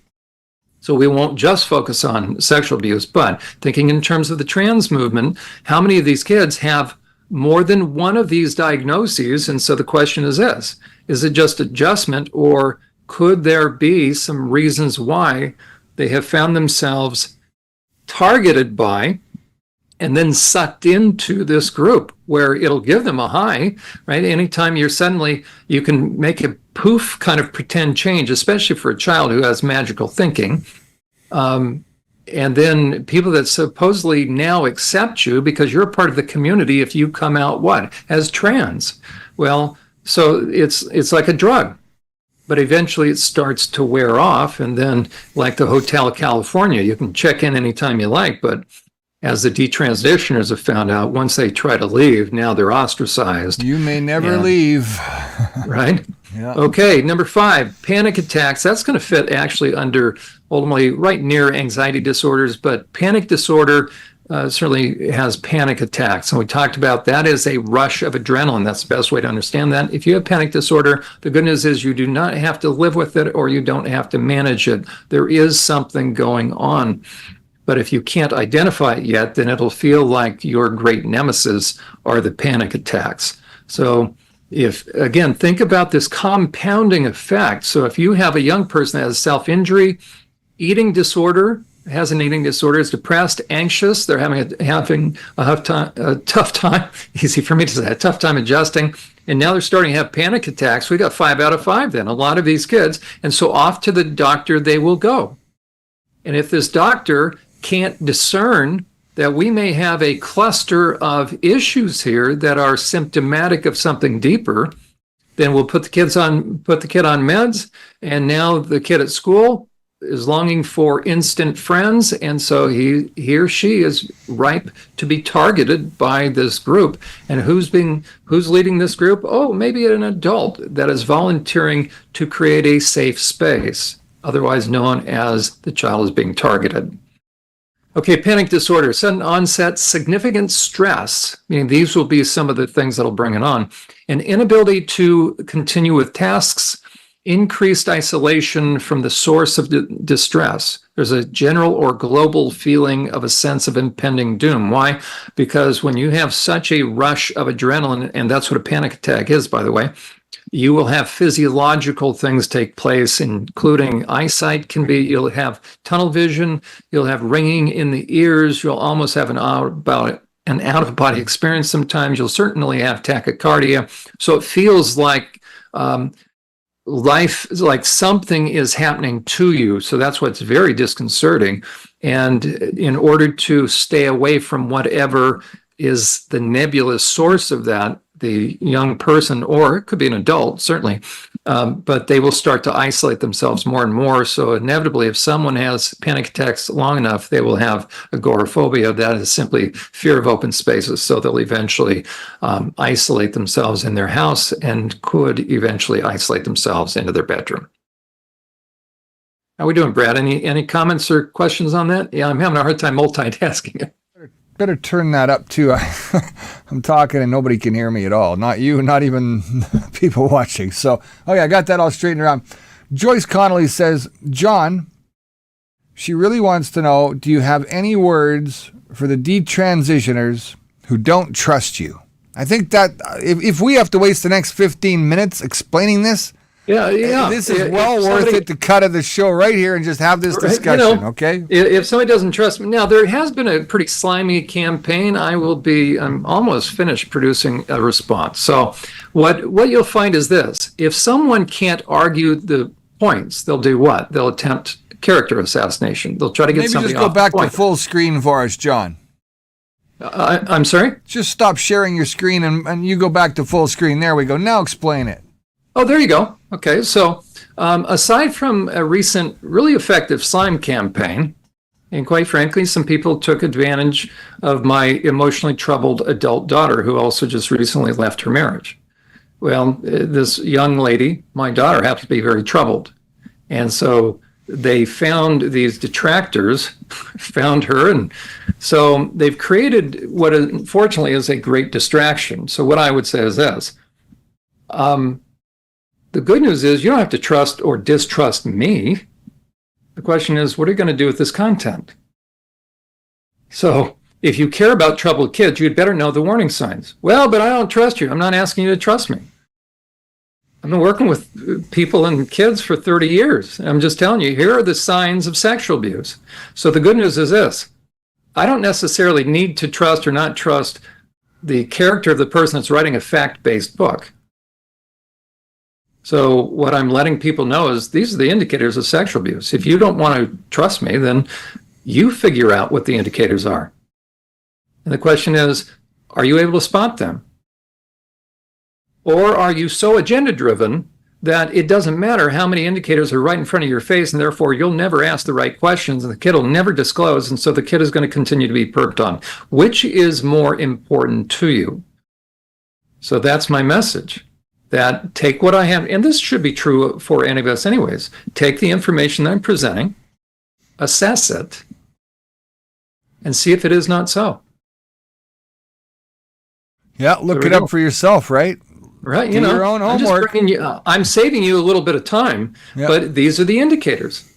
So we won't just focus on sexual abuse, but thinking in terms of the trans movement, how many of these kids have more than one of these diagnoses? And so the question is this, is it just adjustment, or could there be some reasons why they have found themselves targeted by and then sucked into this group where it'll give them a high, right? Anytime you can make a poof kind of pretend change, especially for a child who has magical thinking. And then people that supposedly now accept you because you're a part of the community if you come out as trans. Well, so it's like a drug, but eventually it starts to wear off. And then like the Hotel California, you can check in anytime you like, but as the detransitioners have found out, once they try to leave, now they're ostracized. You may never leave. Right? Yeah. Okay, number 5, panic attacks. That's going to fit actually under ultimately right near anxiety disorders, but panic disorder certainly has panic attacks. And we talked about that is a rush of adrenaline. That's the best way to understand that. If you have panic disorder, the good news is you do not have to live with it or you don't have to manage it. There is something going on. But if you can't identify it yet, then it'll feel like your great nemesis are the panic attacks. So think about this compounding effect. So if you have a young person that has self-injury, eating disorder, has an eating disorder, is depressed, anxious, they're having a tough time, easy for me to say, a tough time adjusting, and now they're starting to have panic attacks, we got 5 out of 5 then, a lot of these kids. And so off to the doctor they will go. And if this doctor can't discern that we may have a cluster of issues here that are symptomatic of something deeper, then we'll put the kid on meds, and now the kid at school is longing for instant friends, and so he or she is ripe to be targeted by this group. And who's leading this group? Oh, maybe an adult that is volunteering to create a safe space, otherwise known as the child is being targeted. Okay, panic disorder, sudden onset, significant stress, meaning these will be some of the things that'll bring it on. An inability to continue with tasks, increased isolation from the source of distress. There's a general or global feeling of a sense of impending doom. Why? Because when you have such a rush of adrenaline, and that's what a panic attack is, by the way, you will have physiological things take place, including eyesight you'll have tunnel vision, you'll have ringing in the ears, you'll almost have an out an out-of-body experience sometimes. You'll certainly have tachycardia. So it feels like life, like something is happening to you. So that's what's very disconcerting. And in order to stay away from whatever is the nebulous source of that, the young person, or it could be an adult, certainly, but they will start to isolate themselves more and more. So inevitably, if someone has panic attacks long enough, they will have agoraphobia. That is simply fear of open spaces. So they'll eventually isolate themselves in their house and could eventually isolate themselves into their bedroom. How are we doing, Brad? Any comments or questions on that? Yeah, I'm having a hard time multitasking. Better turn that up too. I'm talking and nobody can hear me at all. Not you, not even people watching. So, okay, I got that all straightened around. Joyce Connolly says, John, she really wants to know, do you have any words for the detransitioners who don't trust you? I think that if we have to waste the next 15 minutes explaining this, this is well worth it to cut of the show right here and just have this discussion, okay? If somebody doesn't trust me, now there has been a pretty slimy campaign. I'm almost finished producing a response. So what you'll find is this: if someone can't argue the points, they'll do what? They'll attempt character assassination. They'll try to get somebody off the point. Maybe just go back to full screen for us, John. I'm sorry? Just stop sharing your screen and you go back to full screen. There we go. Now explain it. Oh, there you go. Okay, so aside from a recent really effective slime campaign, and quite frankly, some people took advantage of my emotionally troubled adult daughter who also just recently left her marriage. Well, this young lady, my daughter, happens to be very troubled. And so they found these detractors, found her, and so they've created what unfortunately is a great distraction. So what I would say is this. The good news is you don't have to trust or distrust me. The question is, what are you going to do with this content? So if you care about troubled kids, you'd better know the warning signs. Well, but I don't trust you. I'm not asking you to trust me. I've been working with people and kids for 30 years. I'm just telling you, here are the signs of sexual abuse. So the good news is this. I don't necessarily need to trust or not trust the character of the person that's writing a fact-based book. So what I'm letting people know is these are the indicators of sexual abuse. If you don't want to trust me, then you figure out what the indicators are. And the question is, are you able to spot them? Or are you so agenda-driven that it doesn't matter how many indicators are right in front of your face, and therefore you'll never ask the right questions, and the kid will never disclose, and so the kid is going to continue to be perked on. Which is more important to you? So that's my message. That take what I have, and this should be true for any of us anyways, take the information that I'm presenting, assess it, and see if it is not so. Yeah, look it up for yourself, right? Right, Do your own homework. I'm saving you a little bit of time, but these are the indicators,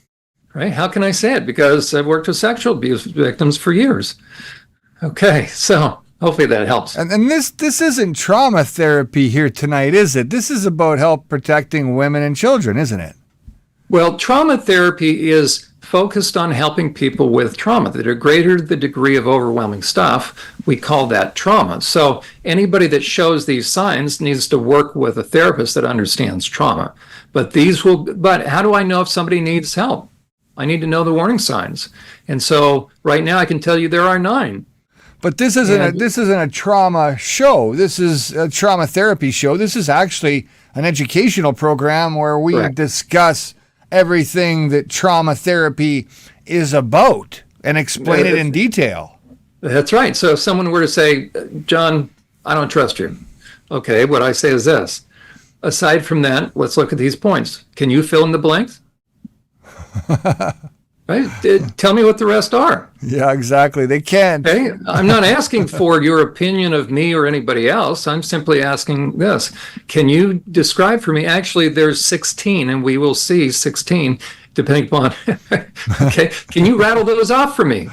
right? How can I say it? Because I've worked with sexual abuse victims for years. Okay, so hopefully that helps. And this isn't trauma therapy here tonight, is it? This is about help protecting women and children, isn't it? Well, trauma therapy is focused on helping people with trauma. The greater the degree of overwhelming stuff, we call that trauma. So anybody that shows these signs needs to work with a therapist that understands trauma. But how do I know if somebody needs help? I need to know the warning signs. And so right now I can tell you there are 9. But this isn't a trauma show. This is a trauma therapy show. This is actually an educational program where we discuss everything that trauma therapy is about and explain it in detail. That's right. So if someone were to say, John, I don't trust you. Okay, what I say is this. Aside from that, let's look at these points. Can you fill in the blanks? Right? Tell me what the rest are. Yeah, exactly. They can't. Okay? I'm not asking for your opinion of me or anybody else. I'm simply asking this. Can you describe for me? Actually, there's 16, and we will see 16, depending upon. Okay. Can you rattle those off for me?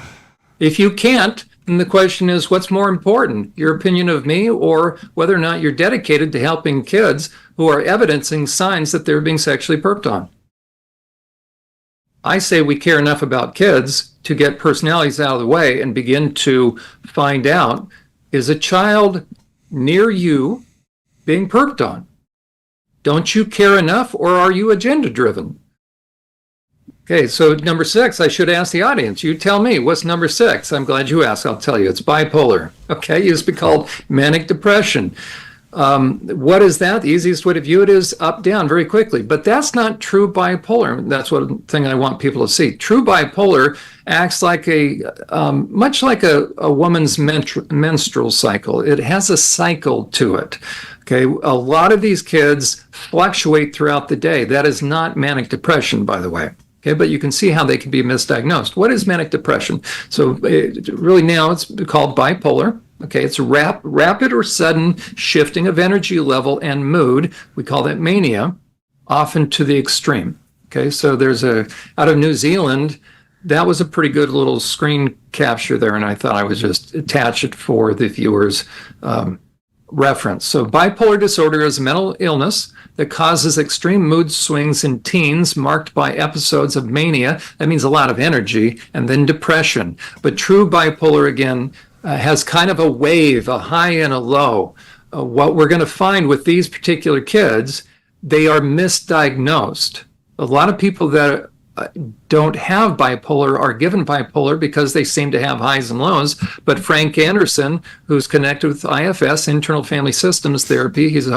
If you can't, then the question is, what's more important, your opinion of me or whether or not you're dedicated to helping kids who are evidencing signs that they're being sexually perped on? I say we care enough about kids to get personalities out of the way and begin to find out Is a child near you being perked on? Don't you care enough, or are you agenda driven? Okay, so number 6, I should ask the audience. You tell me, what's number 6? I'm glad you asked. I'll tell you. It's bipolar. Okay, it used to be called manic depression. What is that? The easiest way to view it is up, down very quickly. But that's not true bipolar. That's one thing I want people to see. True bipolar acts like much like a woman's menstrual cycle. It has a cycle to it. Okay, a lot of these kids fluctuate throughout the day. That is not manic depression, by the way. Okay, but you can see how they can be misdiagnosed. What is manic depression? So really now it's called bipolar. Okay, it's rapid or sudden shifting of energy level and mood. We call that mania, often to the extreme. Okay, so there's out of New Zealand, that was a pretty good little screen capture there, and I thought I would just attach it for the viewers' reference. So bipolar disorder is a mental illness that causes extreme mood swings in teens marked by episodes of mania. That means a lot of energy, and then depression. But true bipolar, again, has kind of a wave, a high and a low. What we're going to find with these particular kids, they are misdiagnosed. A lot of people that don't have bipolar are given bipolar because they seem to have highs and lows. But Frank Anderson, who's connected with IFS, Internal Family Systems Therapy, he's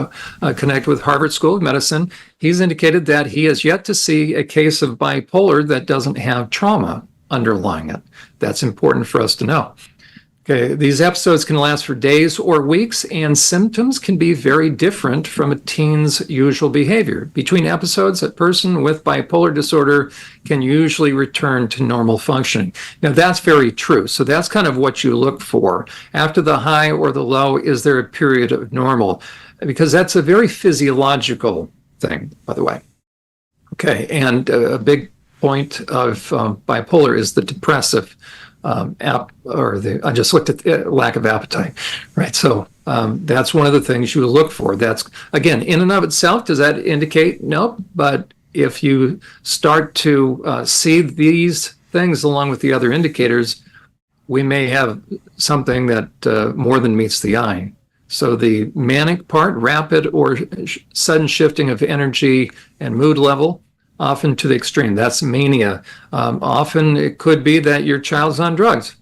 connected with Harvard School of Medicine, he's indicated that he has yet to see a case of bipolar that doesn't have trauma underlying it. That's important for us to know. Okay, these episodes can last for days or weeks, and symptoms can be very different from a teen's usual behavior. Between episodes, a person with bipolar disorder can usually return to normal functioning. Now, that's very true. So that's kind of what you look for. After the high or the low, is there a period of normal? Because that's a very physiological thing, by the way. Okay, and a big point of bipolar is the depressive I just looked at the lack of appetite, right? So that's one of the things you look for. That's, again, in and of itself, does that indicate? Nope. But if you start to see these things along with the other indicators, we may have something that more than meets the eye. So the manic part, rapid or sudden shifting of energy and mood level, often to the extreme. That's mania. Often it could be that your child's on drugs.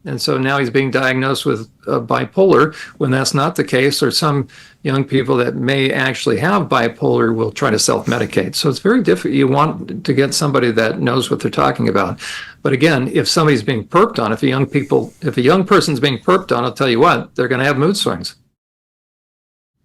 And so now he's being diagnosed with bipolar when that's not the case, or some young people that may actually have bipolar will try to self-medicate. So it's very difficult. You want to get somebody that knows what they're talking about. But again, if somebody's being perked on, if a young person's being perked on, I'll tell you what, they're going to have mood swings.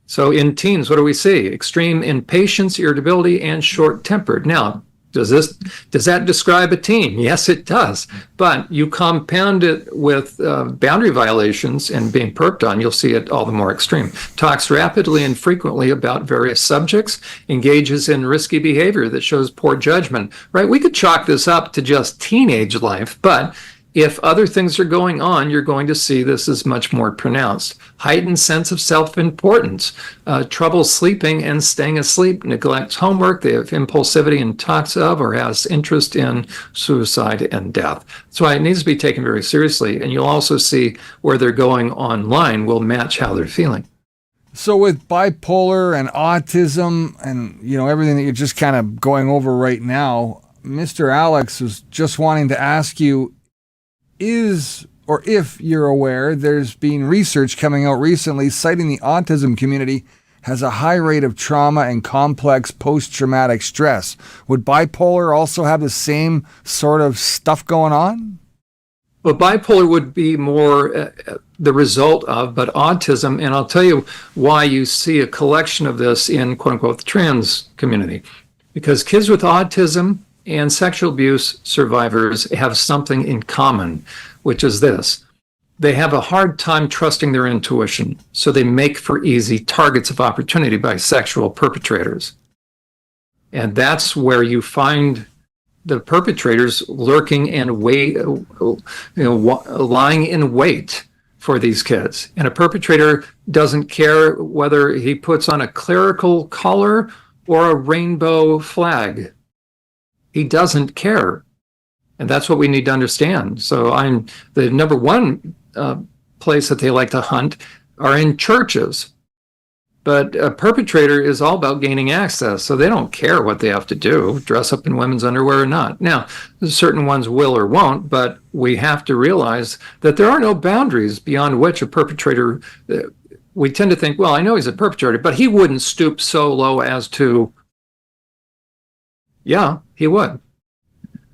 So in teens, what do we see? Extreme impatience, irritability, and short-tempered. Now, does that describe a teen? Yes, it does. But you compound it with boundary violations and being perked on, you'll see it all the more extreme. Talks rapidly and frequently about various subjects, engages in risky behavior that shows poor judgment, right? We could chalk this up to just teenage life, but if other things are going on, you're going to see this is much more pronounced. Heightened sense of self-importance, trouble sleeping and staying asleep, neglects homework, they have impulsivity and talks of or has interest in suicide and death. That's why it needs to be taken very seriously. And you'll also see where they're going online will match how they're feeling. So with bipolar and autism and, everything that you're just kind of going over right now, Mr. Alex was just wanting to ask you, if you're aware, there's been research coming out recently citing the autism community has a high rate of trauma and complex post-traumatic stress. Would bipolar also have the same sort of stuff going on? Well, bipolar would be more the result of, but autism, and I'll tell you why you see a collection of this in quote-unquote the trans community. Because kids with autism and sexual abuse survivors have something in common, which is this. They have a hard time trusting their intuition, so they make for easy targets of opportunity by sexual perpetrators. And that's where you find the perpetrators lurking and lying in wait for these kids. And a perpetrator doesn't care whether he puts on a clerical collar or a rainbow flag. He doesn't care. And that's what we need to understand. So the number one place that they like to hunt are in churches. But a perpetrator is all about gaining access, so they don't care what they have to do, dress up in women's underwear or not. Now, certain ones will or won't, but we have to realize that there are no boundaries beyond which a perpetrator, we tend to think, well, I know he's a perpetrator, but he wouldn't stoop so low as to, yeah, he would.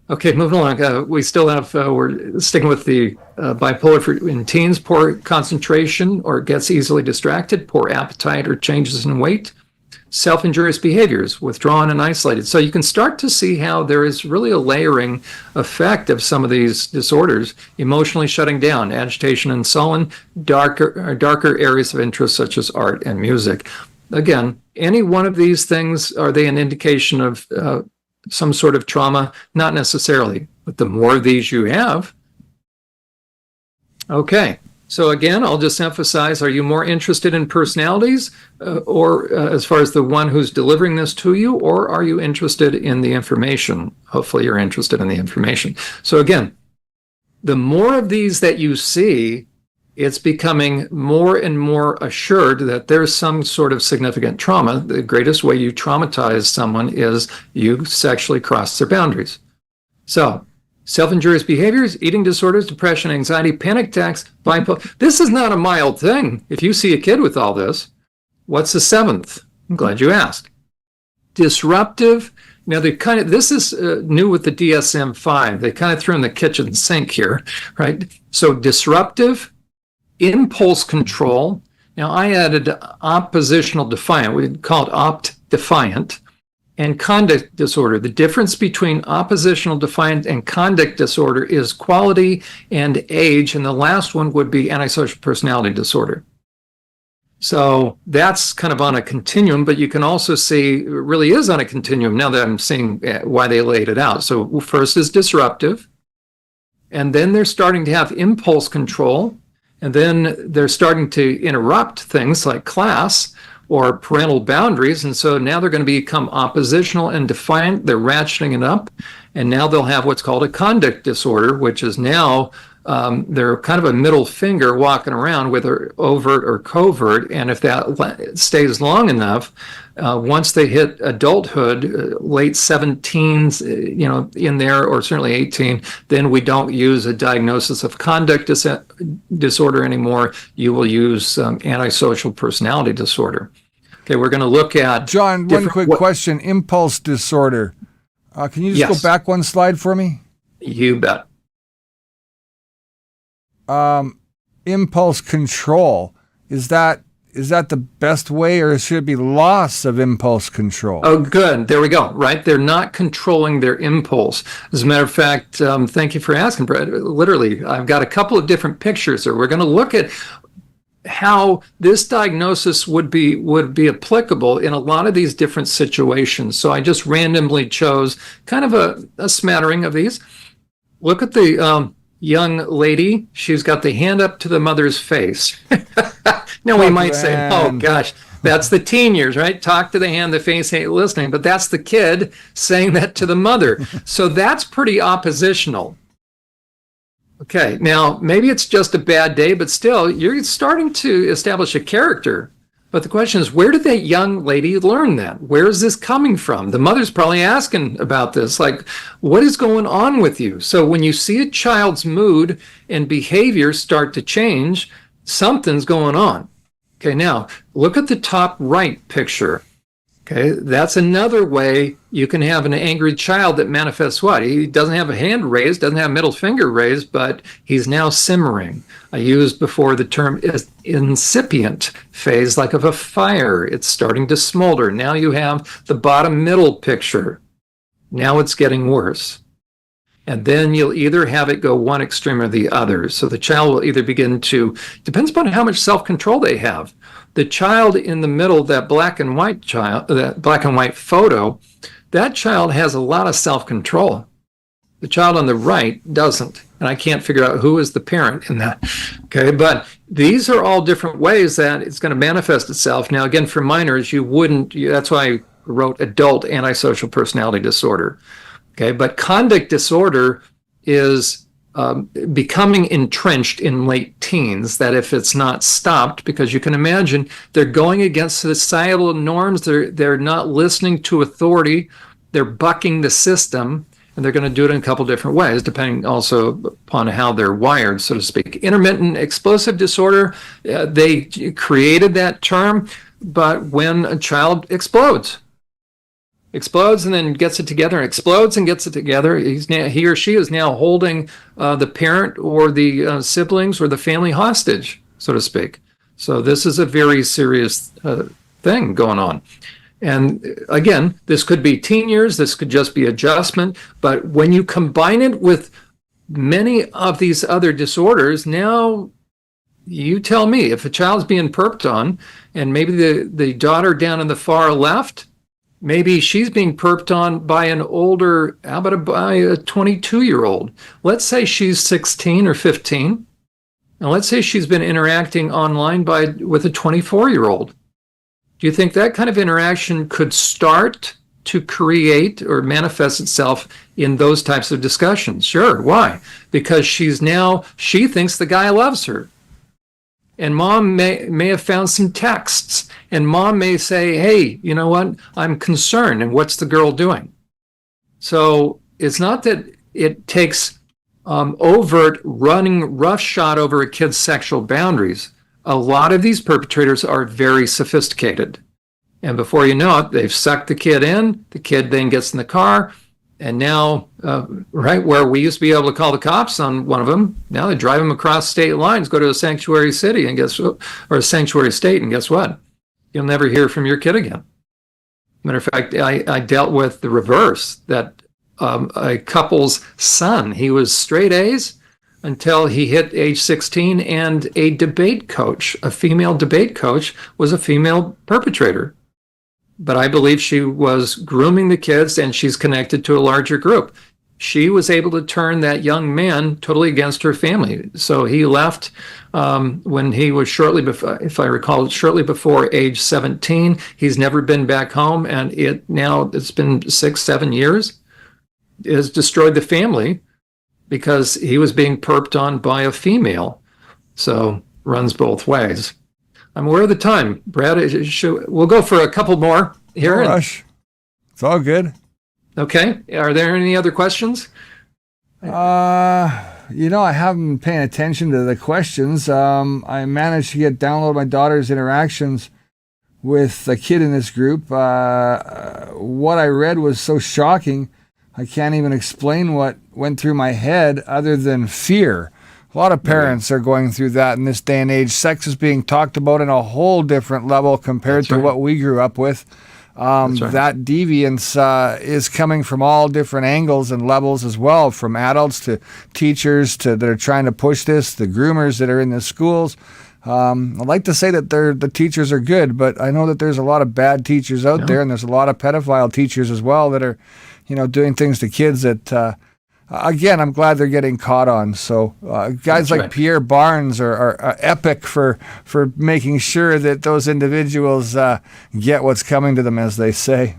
Okay, moving along. We still have, we're sticking with the bipolar in teens, poor concentration or gets easily distracted, poor appetite or changes in weight, self-injurious behaviors, withdrawn and isolated. So you can start to see how there is really a layering effect of some of these disorders, emotionally shutting down, agitation and sullen, darker areas of interest such as art and music. Again, any one of these things, are they an indication of some sort of trauma? Not necessarily, but the more of these you have. Okay, so again, I'll just emphasize, are you more interested in personalities or as far as the one who's delivering this to you, or are you interested in the information? Hopefully you're interested in the information. So again, the more of these that you see, it's becoming more and more assured that there's some sort of significant trauma. The greatest way you traumatize someone is you sexually cross their boundaries. So, self-injurious behaviors, eating disorders, depression, anxiety, panic attacks, bipolar. This is not a mild thing. If you see a kid with all this, what's the seventh? I'm glad you asked. Disruptive. Now, this is new with the DSM-5. They kind of threw in the kitchen sink here, right? So, disruptive, impulse control. Now, I added oppositional defiant. We'd call it opt-defiant. And conduct disorder. The difference between oppositional defiant and conduct disorder is quality and age. And the last one would be antisocial personality disorder. So that's kind of on a continuum, but you can also see it really is on a continuum now that I'm seeing why they laid it out. So first is disruptive. And then they're starting to have impulse control. And then they're starting to interrupt things like class or parental boundaries. And so now they're going to become oppositional and defiant. They're ratcheting it up. And now they'll have what's called a conduct disorder, which is now they're kind of a middle finger walking around, whether overt or covert. And if that stays long enough, once they hit adulthood, late 17s, in there, or certainly 18, then we don't use a diagnosis of conduct disorder anymore. You will use antisocial personality disorder. Okay, we're going to look at... John, one quick question. Impulse disorder. Can you just go back one slide for me? You bet. Impulse control. Is that the best way, or should it be loss of impulse control? Oh, good. There we go. Right. They're not controlling their impulse. As a matter of fact, thank you for asking, Brett. Literally, I've got a couple of different pictures there. We're going to look at how this diagnosis would be applicable in a lot of these different situations. So I just randomly chose kind of a smattering of these. Look at the young lady. She's got the hand up to the mother's face. Now we might say, oh gosh, that's the teen years, right? Talk to the hand, the face ain't listening. But that's the kid saying that to the mother. So that's pretty oppositional. Okay, now maybe it's just a bad day, but still you're starting to establish a character. But the question is, where did that young lady learn that? Where is this coming from? The mother's probably asking about this, like, what is going on with you? So when you see a child's mood and behavior start to change, something's going on. Okay, now look at the top right picture. Okay, that's another way you can have an angry child that manifests what? He doesn't have a hand raised, doesn't have middle finger raised, but he's now simmering. I used before the term incipient phase, like of a fire. It's starting to smolder. Now you have the bottom middle picture. Now it's getting worse. And then you'll either have it go one extreme or the other. So the child will either begin to, depends upon how much self-control they have. The child in the middle, that black and white photo, that child has a lot of self-control. The child on the right doesn't. And I can't figure out who is the parent in that. Okay, but these are all different ways that it's going to manifest itself. Now, again, for minors, that's why I wrote adult antisocial personality disorder. Okay, but conduct disorder is becoming entrenched in late teens, that if it's not stopped, because you can imagine they're going against societal norms, they're not listening to authority, they're bucking the system, and they're going to do it in a couple different ways, depending also upon how they're wired, so to speak. Intermittent explosive disorder, they created that term, but when a child explodes and then gets it together, explodes and gets it together, he or she is now holding the parent or the siblings or the family hostage, so to speak. So this is a very serious thing going on. And again, this could be teen years, this could just be adjustment, but when you combine it with many of these other disorders, now you tell me, if a child's being perped on, and maybe the daughter down in the far left, maybe she's being perped on by an older, how about by a 22-year-old? Let's say she's 16 or 15, and let's say she's been interacting online with a 24-year-old. Do you think that kind of interaction could start to create or manifest itself in those types of discussions? Sure. Why? Because she thinks the guy loves her. And mom may have found some texts, and mom may say, hey, you know what? I'm concerned. And what's the girl doing? So it's not that it takes overt running roughshod over a kid's sexual boundaries. A lot of these perpetrators are very sophisticated. And before you know it, they've sucked the kid in, the kid then gets in the car, and now, right where we used to be able to call the cops on one of them, now they drive them across state lines, go to a sanctuary city, or a sanctuary state, and guess what? You'll never hear from your kid again. Matter of fact, I dealt with the reverse, that a couple's son, he was straight A's, until he hit age 16, and a debate coach, a female debate coach, was a female perpetrator. But I believe she was grooming the kids, and she's connected to a larger group. She was able to turn that young man totally against her family. So he left when he was shortly before, if I recall, shortly before age 17. He's never been back home, and it's been 6-7 years. It has destroyed the family, because he was being perped on by a female. So runs both ways. I'm aware of the time. Brad, we'll go for a couple more here. No rush. It's all good. Okay. Are there any other questions? I haven't been paying attention to the questions. I managed to download my daughter's interactions with a kid in this group. What I read was so shocking, I can't even explain what went through my head other than fear. A lot of parents are going through that in this day and age. Sex is being talked about in a whole different level compared to what we grew up with. That deviance is coming from all different angles and levels as well, from adults to teachers that are trying to push this, the groomers that are in the schools. I'd like to say that the teachers are good, but I know that there's a lot of bad teachers out there, and there's a lot of pedophile teachers as well that are doing things to kids that, again, I'm glad they're getting caught on. So guys like Pierre Barnes are epic for making sure that those individuals get what's coming to them, as they say.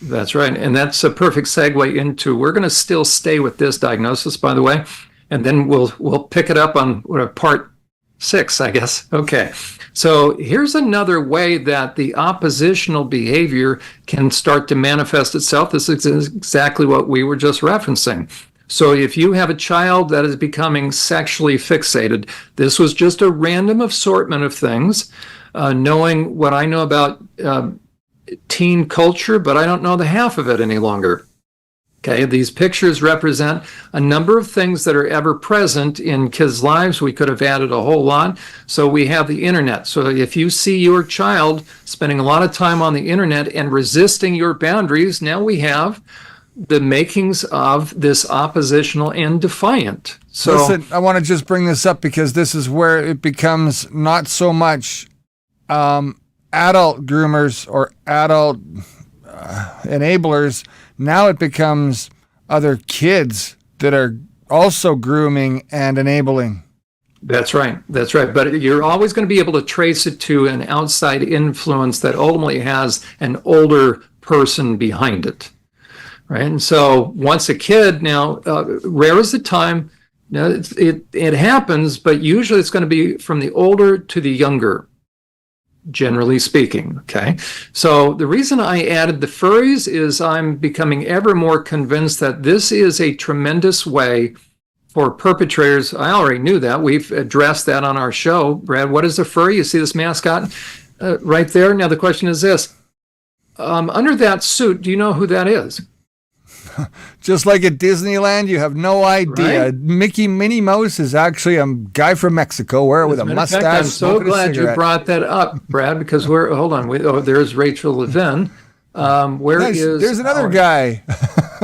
That's right. And that's a perfect segue into, we're going to still stay with this diagnosis, by the way, and then we'll pick it up on part 6, I guess. Okay. So here's another way that the oppositional behavior can start to manifest itself. This is exactly what we were just referencing. So if you have a child that is becoming sexually fixated, this was just a random assortment of things, knowing what I know about teen culture, but I don't know the half of it any longer. Okay, these pictures represent a number of things that are ever present in kids' lives. We could have added a whole lot. So we have the internet. So if you see your child spending a lot of time on the internet and resisting your boundaries, now we have the makings of this oppositional and defiant. So listen, I want to just bring this up because this is where it becomes not so much adult groomers or adult enablers. Now it becomes other kids that are also grooming and enabling. That's right. That's right. But you're always going to be able to trace it to an outside influence that ultimately has an older person behind it. Right. And so once a kid, now, rare is the time Now, it happens, but usually it's going to be from the older to the younger, generally speaking, okay? So the reason I added the furries is I'm becoming ever more convinced that this is a tremendous way for perpetrators. I already knew that. We've addressed that on our show. Brad, what is a furry? You see this mascot right there? Now the question is this. Under that suit, do you know who that is? Just like at Disneyland, you have no idea. Right? Minnie Mouse is actually a guy from Mexico, with a mustache. I'm so glad you brought that up, Brad, because hold on. There's Rachel Levin. There's another guy.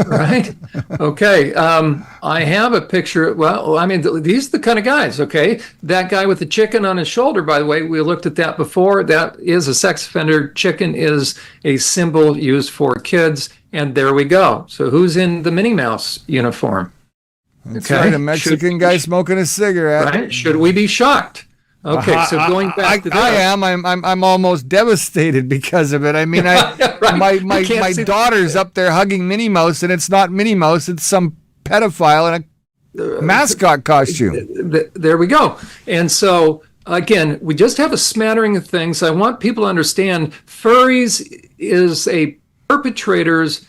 Right? Okay. I have a picture. Well, I mean, these are the kind of guys, okay? That guy with the chicken on his shoulder, by the way, we looked at that before. That is a sex offender. Chicken is a symbol used for kids. And there we go. So who's in the Minnie Mouse uniform? That's right, a Mexican guy smoking a cigarette. Right? Should we be shocked? Okay, so going back to that. I am. I'm almost devastated because of it. I mean, Right. my daughter's up there hugging Minnie Mouse, and it's not Minnie Mouse. It's some pedophile in a mascot costume. There we go. And so, again, we just have a smattering of things. I want people to understand furries is a perpetrator's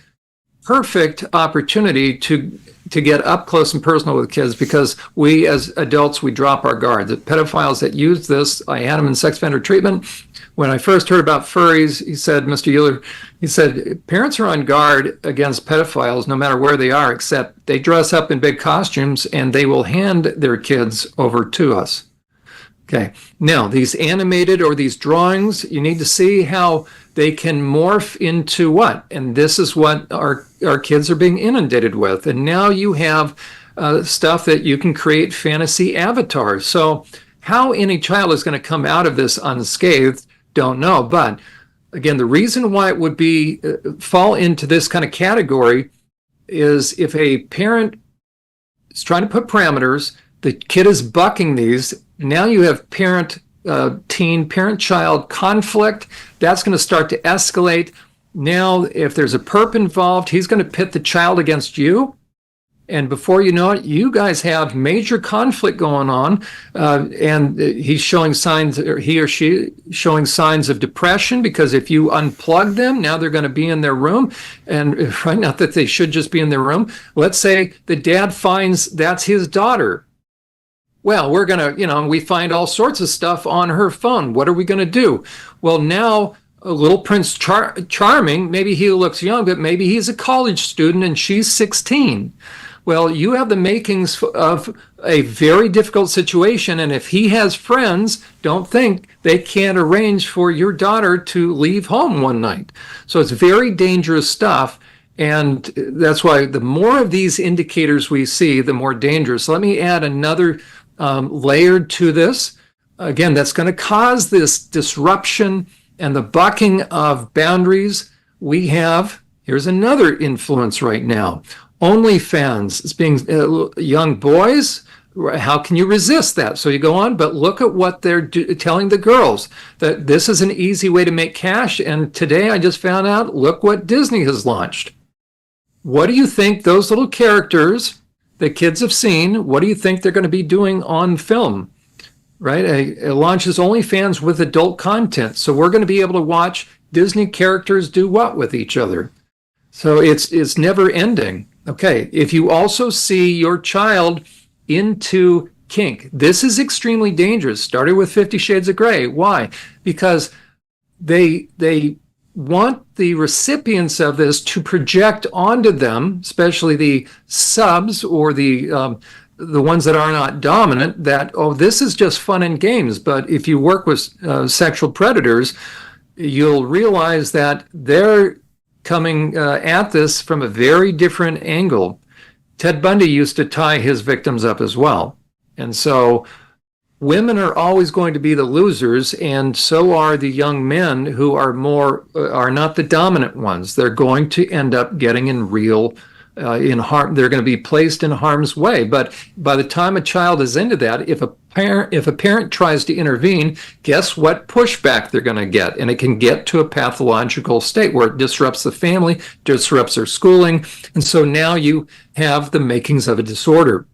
perfect opportunity to get up close and personal with kids, because we as adults, we drop our guard. The pedophiles that use this, I had them in sex offender treatment. When I first heard about furries, he said, Mr. Uhler, he said, parents are on guard against pedophiles no matter where they are, except they dress up in big costumes and they will hand their kids over to us. Okay, now these animated or these drawings, you need to see how they can morph into what? And this is what our kids are being inundated with. And now you have stuff that you can create fantasy avatars. So how any child is going to come out of this unscathed, don't know. But again, the reason why it would be fall into this kind of category is if a parent is trying to put parameters, the kid is bucking these. Now you have parent-child conflict. That's going to start to escalate. Now, if there's a perp involved, he's going to pit the child against you. And before you know it, you guys have major conflict going on. And he's showing signs, or he or she showing signs of depression, because if you unplug them, now they're going to be in their room. And right, not that they should just be in their room. Let's say the dad finds that's his daughter. Well, we're going to, we find all sorts of stuff on her phone. What are we going to do? Well, now a little Prince Charming, maybe he looks young, but maybe he's a college student and she's 16. Well, you have the makings of a very difficult situation. And if he has friends, don't think they can't arrange for your daughter to leave home one night. So it's very dangerous stuff. And that's why the more of these indicators we see, the more dangerous. Let me add another layered to this. Again, that's going to cause this disruption and the bucking of boundaries. We have, here's another influence right now. OnlyFans. It's being young boys. How can you resist that? So you go on, but look at what they're telling the girls, that this is an easy way to make cash. And today I just found out, look what Disney has launched. What do you think those little characters the kids have seen, what do you think they're going to be doing on film? Right? It launches OnlyFans with adult content. So we're going to be able to watch Disney characters do what with each other. So it's never ending. Okay. If you also see your child into kink, this is extremely dangerous. Started with 50 Shades of Grey. Why? Because they want the recipients of this to project onto them, especially the subs or the ones that are not dominant, that, oh, this is just fun and games. But if you work with sexual predators, you'll realize that they're coming at this from a very different angle. Ted Bundy used to tie his victims up as well. And so women are always going to be the losers, and so are the young men who are not the dominant ones. They're going to end up getting in harm. They're going to be placed in harm's way. But by the time a child is into that, if a parent tries to intervene, guess what pushback they're going to get? And it can get to a pathological state where it disrupts the family, disrupts their schooling, and so now you have the makings of a disorder.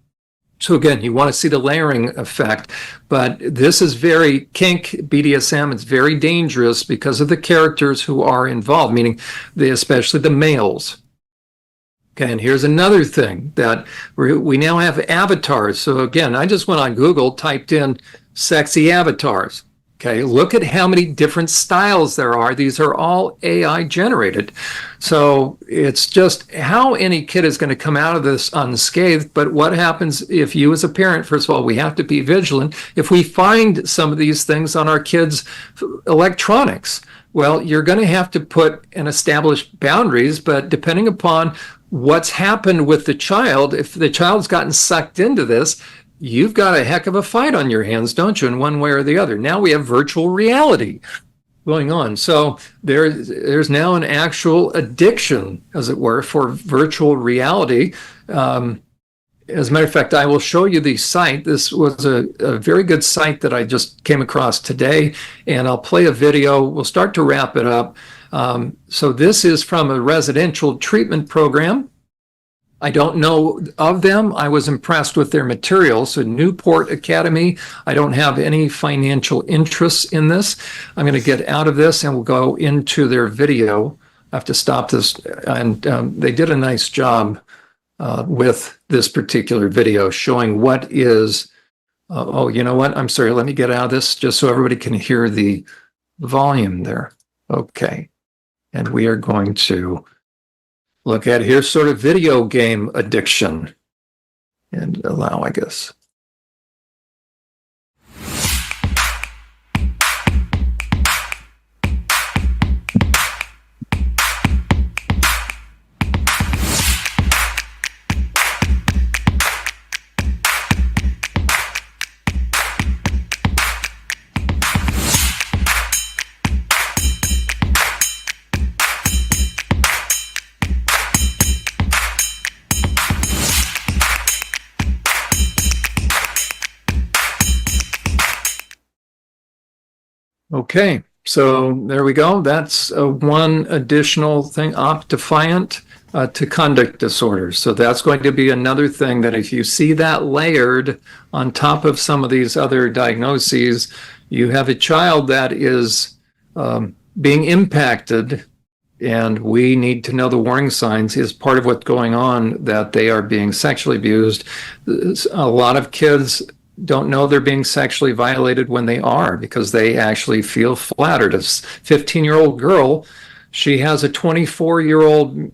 So again, you want to see the layering effect, but this is very kink BDSM. It's very dangerous because of the characters who are involved, meaning especially the males. Okay, and here's another thing that we now have avatars. So again, I just went on Google, typed in sexy avatars. Okay, look at how many different styles there are. These are all AI generated. So it's just how any kid is going to come out of this unscathed. But what happens if you as a parent, first of all, we have to be vigilant. If we find some of these things on our kids' electronics, well, you're going to have to put and establish boundaries. But depending upon what's happened with the child, if the child's gotten sucked into this, you've got a heck of a fight on your hands, don't you, in one way or the other. Now we have virtual reality going on. So there's now an actual addiction, as it were, for virtual reality. As a matter of fact, I will show you the site. This was a very good site that I just came across today, and I'll play a video. We'll start to wrap it up. So this is from a residential treatment program. I don't know of them. I was impressed with their material. So Newport Academy, I don't have any financial interests in this. I'm going to get out of this and we'll go into their video. I have to stop this. And they did a nice job with this particular video showing what is, oh, you know what? I'm sorry. Let me get out of this just so everybody can hear the volume there. Okay. And we are going to look at here's sort of video game addiction and allow, I guess. Okay, so there we go. That's one additional thing, defiant to conduct disorders. So that's going to be another thing that if you see that layered on top of some of these other diagnoses, you have a child that is being impacted, and we need to know the warning signs is part of what's going on, that they are being sexually abused. A lot of kids don't know they're being sexually violated when they are, because they actually feel flattered. A 15-year-old girl, she has a 24-year-old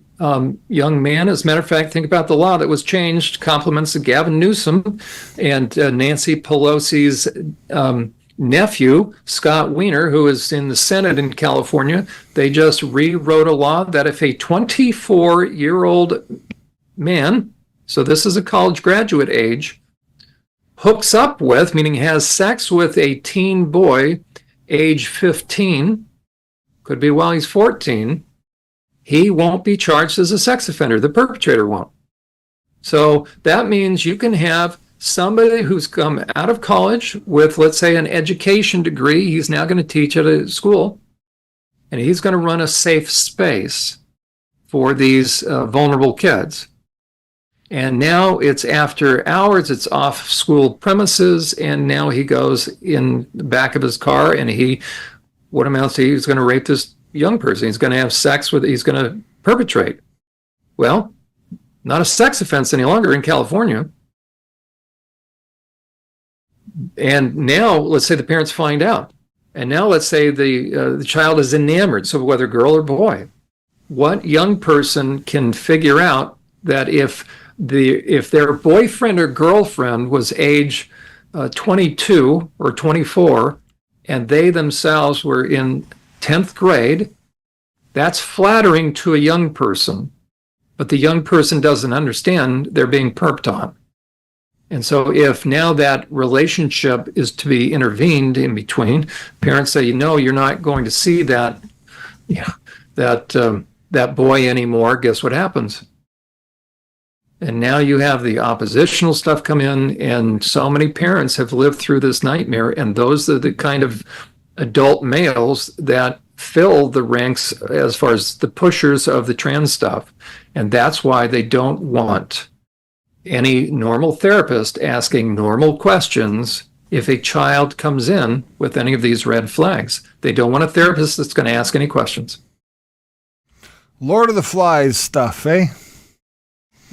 young man. As a matter of fact, think about the law that was changed, compliments of Gavin Newsom and Nancy Pelosi's nephew, Scott Wiener, who is in the Senate in California. They just rewrote a law that if a 24-year-old man, so this is a college graduate age, hooks up with, meaning has sex with a teen boy, age 15, could be while he's 14, he won't be charged as a sex offender. The perpetrator won't. So that means you can have somebody who's come out of college with, let's say, an education degree. He's now going to teach at a school, and he's going to run a safe space for these vulnerable kids. And now it's after hours, it's off school premises, and now he goes in the back of his car and what amounts to, he's going to rape this young person. He's going to have sex with, he's going to perpetrate. Well, not a sex offense any longer in California. And now let's say the parents find out. And now let's say the child is enamored, so whether girl or boy. What young person can figure out that if their boyfriend or girlfriend was age 22 or 24 and they themselves were in 10th grade, that's flattering to a young person, but the young person doesn't understand they're being perped on. And so if now that relationship is to be intervened in between, parents say, you're not going to see that boy anymore, guess what happens? And now you have the oppositional stuff come in, and so many parents have lived through this nightmare, and those are the kind of adult males that fill the ranks as far as the pushers of the trans stuff. And that's why they don't want any normal therapist asking normal questions if a child comes in with any of these red flags. They don't want a therapist that's going to ask any questions. Lord of the Flies stuff, eh?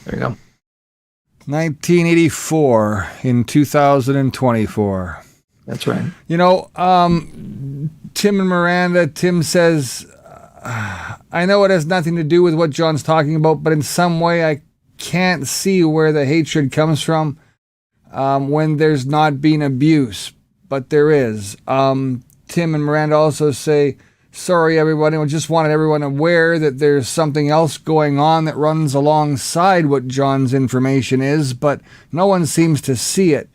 There you go. 1984 in 2024. That's right. You know, Tim and Miranda, Tim says, I know it has nothing to do with what John's talking about, but in some way I can't see where the hatred comes from when there's not been abuse, but there is. Tim and Miranda also say, sorry, everybody. We just wanted everyone aware that there's something else going on that runs alongside what John's information is, but no one seems to see it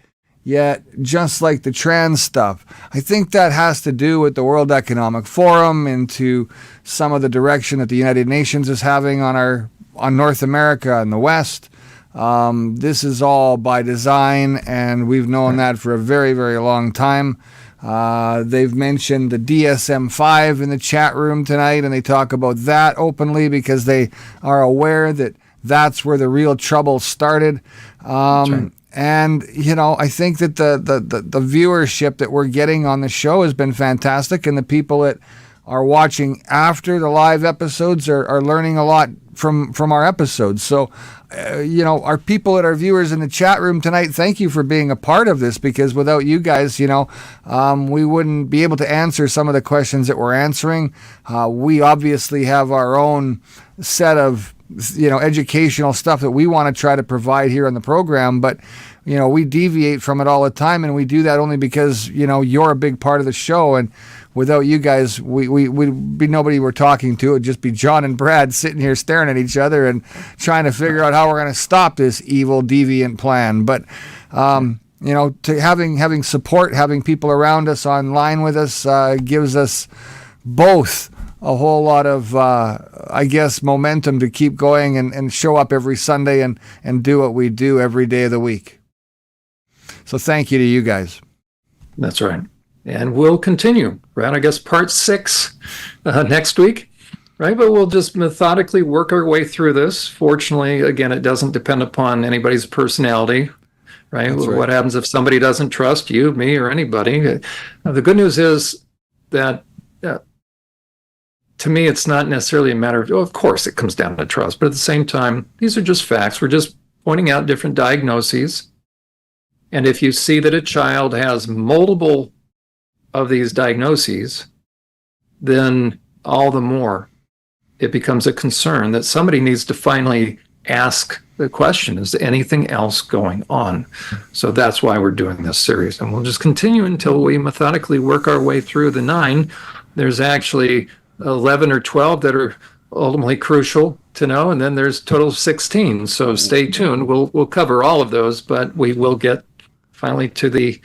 yet, just like the trans stuff. I think that has to do with the World Economic Forum, into some of the direction that the United Nations is having on North America and the West. This is all by design, and we've known that for a very, very long time. They've mentioned the DSM-5 in the chat room tonight, and they talk about that openly because they are aware that that's where the real trouble started. Right. And, you know, I think that the viewership that we're getting on the show has been fantastic, and the people that are watching after the live episodes are learning a lot from our episodes. So, you know, our people that are viewers in the chat room tonight, thank you for being a part of this, because without you guys, you know, we wouldn't be able to answer some of the questions that we're answering. We obviously have our own set of, you know, educational stuff that we want to try to provide here on the program, but you know, we deviate from it all the time, and we do that only because, you know, you're a big part of the show, and without you guys, we'd be nobody we're talking to. It'd just be John and Brad sitting here staring at each other and trying to figure out how we're going to stop this evil, deviant plan. But you know, to having support, having people around us online with us gives us both a whole lot of, I guess, momentum to keep going and show up every Sunday and do what we do every day of the week. So thank you to you guys. That's right. And we'll continue, right? I guess part 6 next week, right? But we'll just methodically work our way through this. Fortunately, again, it doesn't depend upon anybody's personality, right? That's right. What happens if somebody doesn't trust you, me, or anybody? The good news is that to me, it's not necessarily a matter of course, it comes down to trust, but at the same time, these are just facts. We're just pointing out different diagnoses. And if you see that a child has multiple of these diagnoses, then all the more it becomes a concern that somebody needs to finally ask the question, is there anything else going on? So that's why we're doing this series. And we'll just continue until we methodically work our way through the 9. There's actually 11 or 12 that are ultimately crucial to know, and then there's total of 16. So stay tuned. We'll cover all of those, but we will get finally to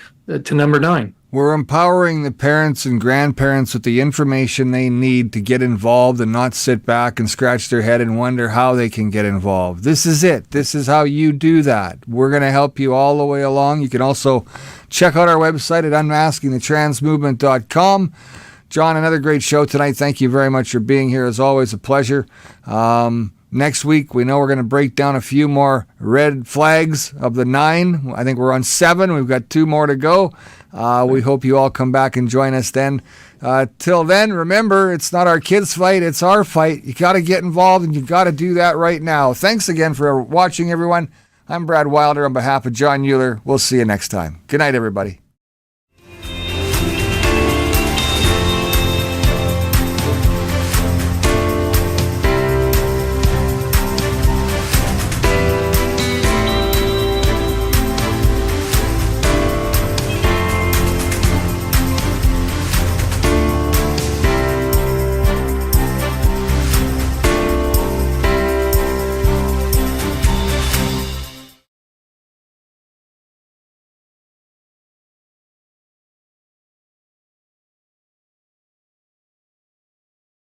number 9. We're empowering the parents and grandparents with the information they need to get involved and not sit back and scratch their head and wonder how they can get involved. This is it. This is how you do that. We're going to help you all the way along. You can also check out our website at unmaskingthetransmovement.com. John, another great show tonight. Thank you very much for being here. As always, a pleasure. Next week, we know we're going to break down a few more red flags of the 9. I think we're on 7. We've got 2 more to go. We hope you all come back and join us then. Till then, remember, it's not our kids' fight, it's our fight. You got to get involved, and you got to do that right now. Thanks again for watching, everyone. I'm Brad Wylder on behalf of Jon Uhler. We'll see you next time. Good night, everybody.